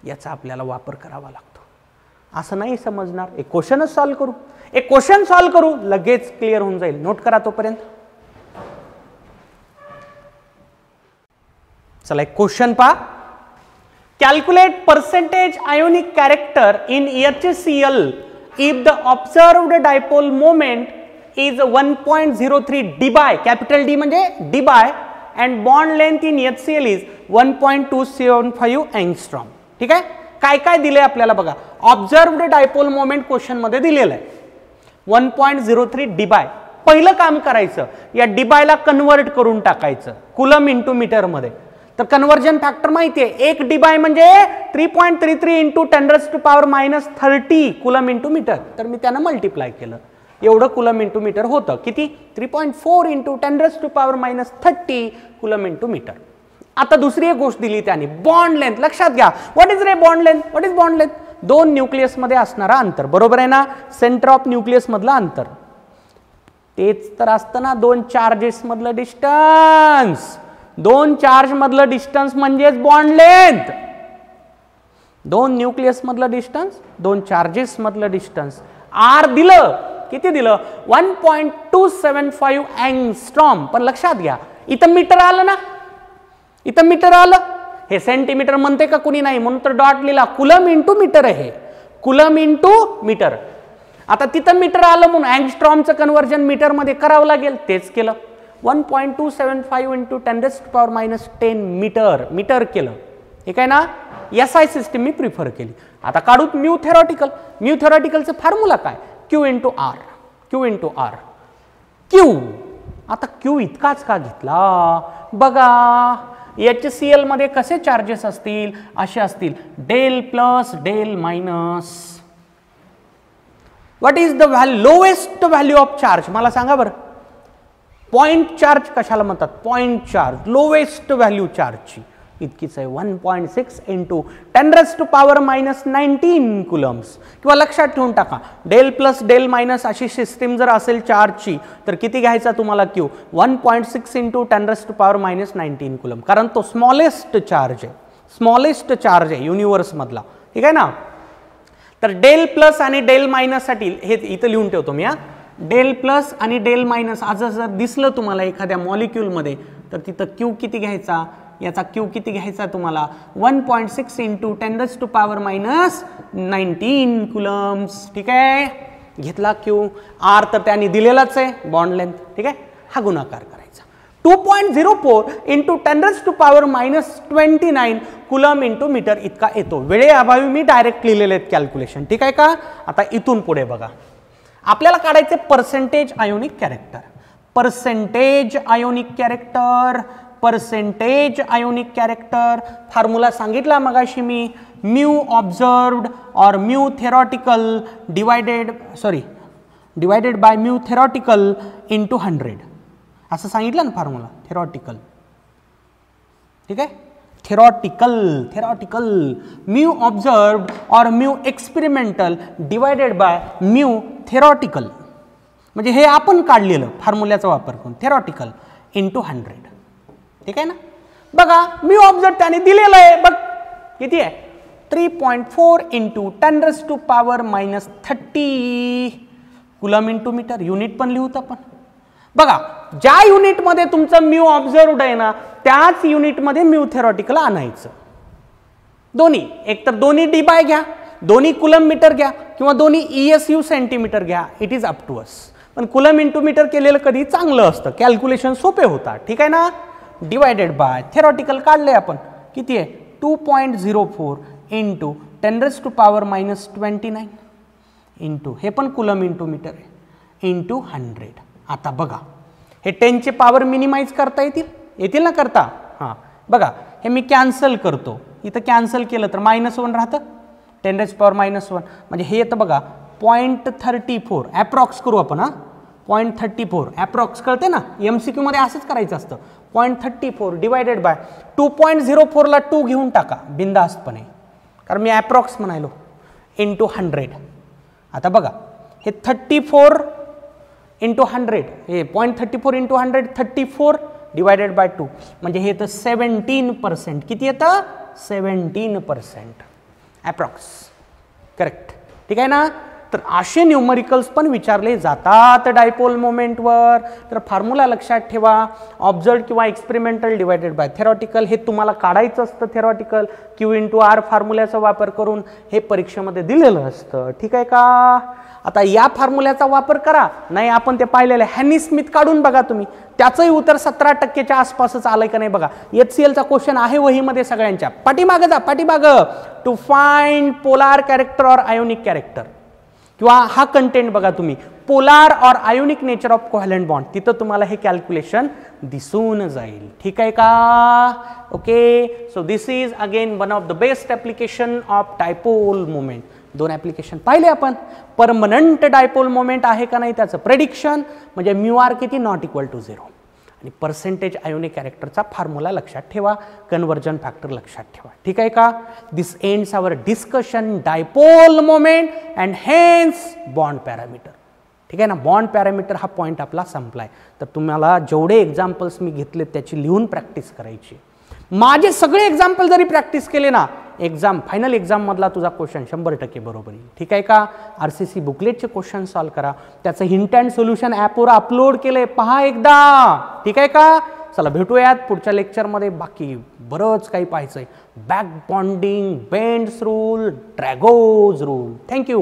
याचा आपल्याला वापर करावा लागतो. असं नाही समजणार, एक क्वेश्चनच सॉल्व्ह करू, एक क्वेश्चन सॉल्व्ह करू, लगेच क्लिअर होऊन जाईल. नोट करा तोपर्यंत. चला एक क्वेश्चन पहा. Calculate percentage ionic character in HCl if the observed dipole moment is 1.03 d by, capital D म्हणजे d by, and bond length in HCl is 1.275 angstrom. ठीक आहे. काय काय दिले आपल्याला बघा. ऑब्झर्व्ड डायपोल मोमेंट क्वेश्चन मध्ये दिलेलं आहे 1.03 d by. पहिलं काम करायचं, या d by ला कन्वर्ट करून टाकायचं कुलम इंटू मीटर मध्ये. तर कन्वर्जन फॅक्टर माहिती आहे, 1 d by म्हणजे 3.33 इंटू 10⁻⁻30 कुलम इंटू मीटर. तर मी त्यानं मल्टिप्लाय केलं, एवढं कुलम इंटू मीटर होतं. किती? 3.4 इंटू 10⁻⁻30 कुलम इंटू मीटर. आता दुसरी एक गोष्ट दिली त्याने, बॉन्ड लेंथ. लक्षात घ्या, what is ray bond length? What is bond length? दोन न्यूक्लियस मध्ये असणारा अंतर, बरोबर आहे ना? सेंटर ऑफ न्यूक्लियस मधलं अंतर तेच तर असतं ना दोन चार्जेस मधलं डिस्टन्स. दोन चार्ज मधलं डिस्टन्स म्हणजेच बॉन्ड लेंथ. दोन न्यूक्लियस मधलं डिस्टन्स, दोन चार्जेस मधलं डिस्टन्स. आर दिलं, किती दिलं? 1.275 एंगस्ट्रॉम. पण लक्षात घ्या इथं मीटर आलं ना, इथं मीटर आलं, हे सेंटीमीटर म्हणते का कुणी नाही, म्हणून तर डॉट लिहिला. कुलम इंटू मीटर आहे, कुलम इंटू मीटर. आता तिथं मीटर आलं म्हणून एंगस्ट्रॉमचं कन्वर्जन मीटर मध्ये करावं लागेल, तेच केलं. 1.275 इंटू 10⁻10 मीटर, मीटर केलं. ठीक आहे ना? SI सिस्टीम मी प्रिफर केली. आता काढूत म्यू थेरॉटिकल. म्यू थेरॉटिकलचं फॉर्म्युला काय? Q into R. क्यू. आता क्यू इतकाच का घेतला? बघा HCl मध्ये कसे चार्जेस असतील? असे असतील, del plus del minus. What is the lowest value of charge? मला सांगा बरं. पॉइंट चार्ज कशाला म्हणतात? Point charge. लोएस्ट व्हॅल्यू चार्जची इतकीच आहे, 1.6 इंटू 10⁻⁻19 कुलम्स. किंवा लक्षात ठेवून टाका, डेल प्लस डेल मायनस अशी सिस्टीम जर असेल चार्जची तर किती घ्यायचा तुम्हाला क्यू? 1.6 into 10⁻⁻19 coulomb. कारण तो स्मॉलेस्ट चार्ज आहे, स्मॉलेस्ट चार्ज आहे युनिवर्स मधला. ठीक आहे ना? तर डेल प्लस आणि डेल मायनस साठी हे इथं लिहून ठेवतो मी. डेल प्लस आणि डेल मायनस आज जर दिसलं तुम्हाला एखाद्या मॉलिक्यूल मध्ये तर तिथं क्यू किती घ्यायचा? याचा क्यू किती घ्यायचा तुम्हाला? 1.6 इंटू 10⁻⁻19 कुलम्स. ठीक आहे, घेतला क्यू. आर तर त्यांनी दिलेलाच आहे बॉन्ड लेंथ. ठीक आहे, हा गुणाकार करायचा. 2.04 इंटू 10⁻⁻29 कुलम इंटू मीटर इतका येतो. वेळेअभावी मी डायरेक्ट लिहिलेले आहेत कॅल्क्युलेशन. ठीक आहे का? आता इथून पुढे बघा, आपल्याला काढायचे percentage ionic character. Percentage ionic character, percentage ionic character. Formula सांगितला मगाशी मी, म्यू ऑब्झर्व्ड और mu theoretical divided by mu theoretical into 100 असं सांगितलं ना फॉर्म्युला. थेरॉटिकल. ठीक आहे, थेरॉटिकल म्यू ऑब्झर्व्ड और mu experimental divided by mu theoretical, म्हणजे हे आपण काढलेलं फॉर्म्युल्याचा वापर करून, थेरॉटिकल इंटू 100. ठीक आहे ना? बघा म्यू ऑब्झर्व त्याने दिलेलं आहे, बघ किती आहे? 3.4 into 10⁻⁻30 coulomb into metre. Unit पण लिहूत आपण. बघा, ज्या युनिटमध्ये तुमचं म्यू ऑब्झर्वड आहे ना त्याच युनिटमध्ये म्यू थेरॉटिकल आणायचं. दोन्ही, एकतर दोन्ही डी बाय घ्या, दोन्ही कुलम मीटर घ्या किंवा दोन्ही ESU सेंटीमीटर घ्या. It is up to us. पण कुलम इंटू मीटर केलेलं कधी चांगलं असतं, कॅल्क्युलेशन सोपे होतात. ठीक आहे ना. डिवायडेड बाय थेरॉटिकल काढले आपण, किती आहे 2.04 इंटू 10⁻⁻29 इंटू हे पण कुलम इंटू मीटर आहे इंटू 100. आता बघा, हे 10 चे पॉवर मिनिमाइज करता येतील ना करता. हां बघा, हे मी कॅन्सल करतो. इथं कॅन्सल केलं तर -1 राहतं, 10⁻⁻1 म्हणजे हे येतं बघा 0.34 ॲप्रॉक्स करू आपण. हां 0.34 ॲप्रॉक्स कळते ना, MCQ मध्ये असंच करायचं असतं. 0.34 डिवायडेड बाय 2.04 ला 2 घेऊन टाका बिंदास्तपणे, कारण मी ॲप्रॉक्स म्हणायलो, इंटू 100. आता बघा, हे 34 इंटू 100, हे 0.34 इंटू 100 34 डिवायडेड बाय 2 म्हणजे हे येतं 17%. किती येतं 17% ॲप्रॉक्स. करेक्ट. ठीक आहे ना. तर असे न्यूमरिकल्स पण विचारले जातात डायपोल मोमेंटवर. तर फॉर्म्युला लक्षात ठेवा, ऑब्झर्व्ड किंवा एक्सपेरिमेंटल डिवायडेड बाय थेरॉटिकल. हे तुम्हाला काढायचं असतं थेरॉटिकल. Q इंटू R फॉर्म्युल्याचा वापर करून हे परीक्षेमध्ये दिलेलं असतं. ठीक आहे का. आता या फॉर्म्युल्याचा वापर करा. नाही आपण ते पाहिलेलं हॅनी स्मिथ काढून बघा तुम्ही, त्याचंही उत्तर 17% आसपासच आलंय का नाही बघा. HCLचा क्वेश्चन आहे वहीमध्ये सगळ्यांच्या. पाठीमागं जा, पाठीमागं. टू फाइंड पोलार कॅरेक्टर और आयोनिक कॅरेक्टर, किंवा हा कंटेंट बघा तुम्ही, पोलार और ionic nature of covalent bond. तिथं तुम्हाला हे कॅल्क्युलेशन दिसून जाईल. ठीक आहे का. Okay. So this is again one of the best application of dipole moment. 2 application पाहिले आपण. परमनंट डायपोल मोमेंट आहे का नाही त्याचं प्रेडिक्शन, म्हणजे μr किती नॉट इक्वल टू 0, आणि पर्सेंटेज आयोनिक कॅरेक्टरचा फॉर्म्युला लक्षात ठेवा, कन्वर्जन फॅक्टर लक्षात ठेवा. ठीक आहे का. This ends our discussion dipole moment and hence bond parameter. ठीक आहे ना. बॉन्ड पॅरामीटर हा पॉईंट आपला संपलाय. तर तुम्हाला जेवढे एक्झाम्पल्स मी घेतले त्याची लिहून प्रॅक्टिस करायची. माझे सगळे एक्झाम्पल जरी प्रॅक्टिस केले ना, एक्झाम फायनल एक्झाम मधला तुझा क्वेश्चन 100% बरोबर येईल. ठीक आहे का. RCC बुकलेटचे क्वेश्चन सॉल्व्ह करा. त्याचं हिंट अँड सोल्युशन ॲपवर अपलोड केलंय, पहा एकदा. ठीक आहे का. चला भेटूयात पुढच्या लेक्चरमध्ये. बाकी बरंच काही पाहायचंय. Back bonding, Bent's rule, Drago's rule. Thank you.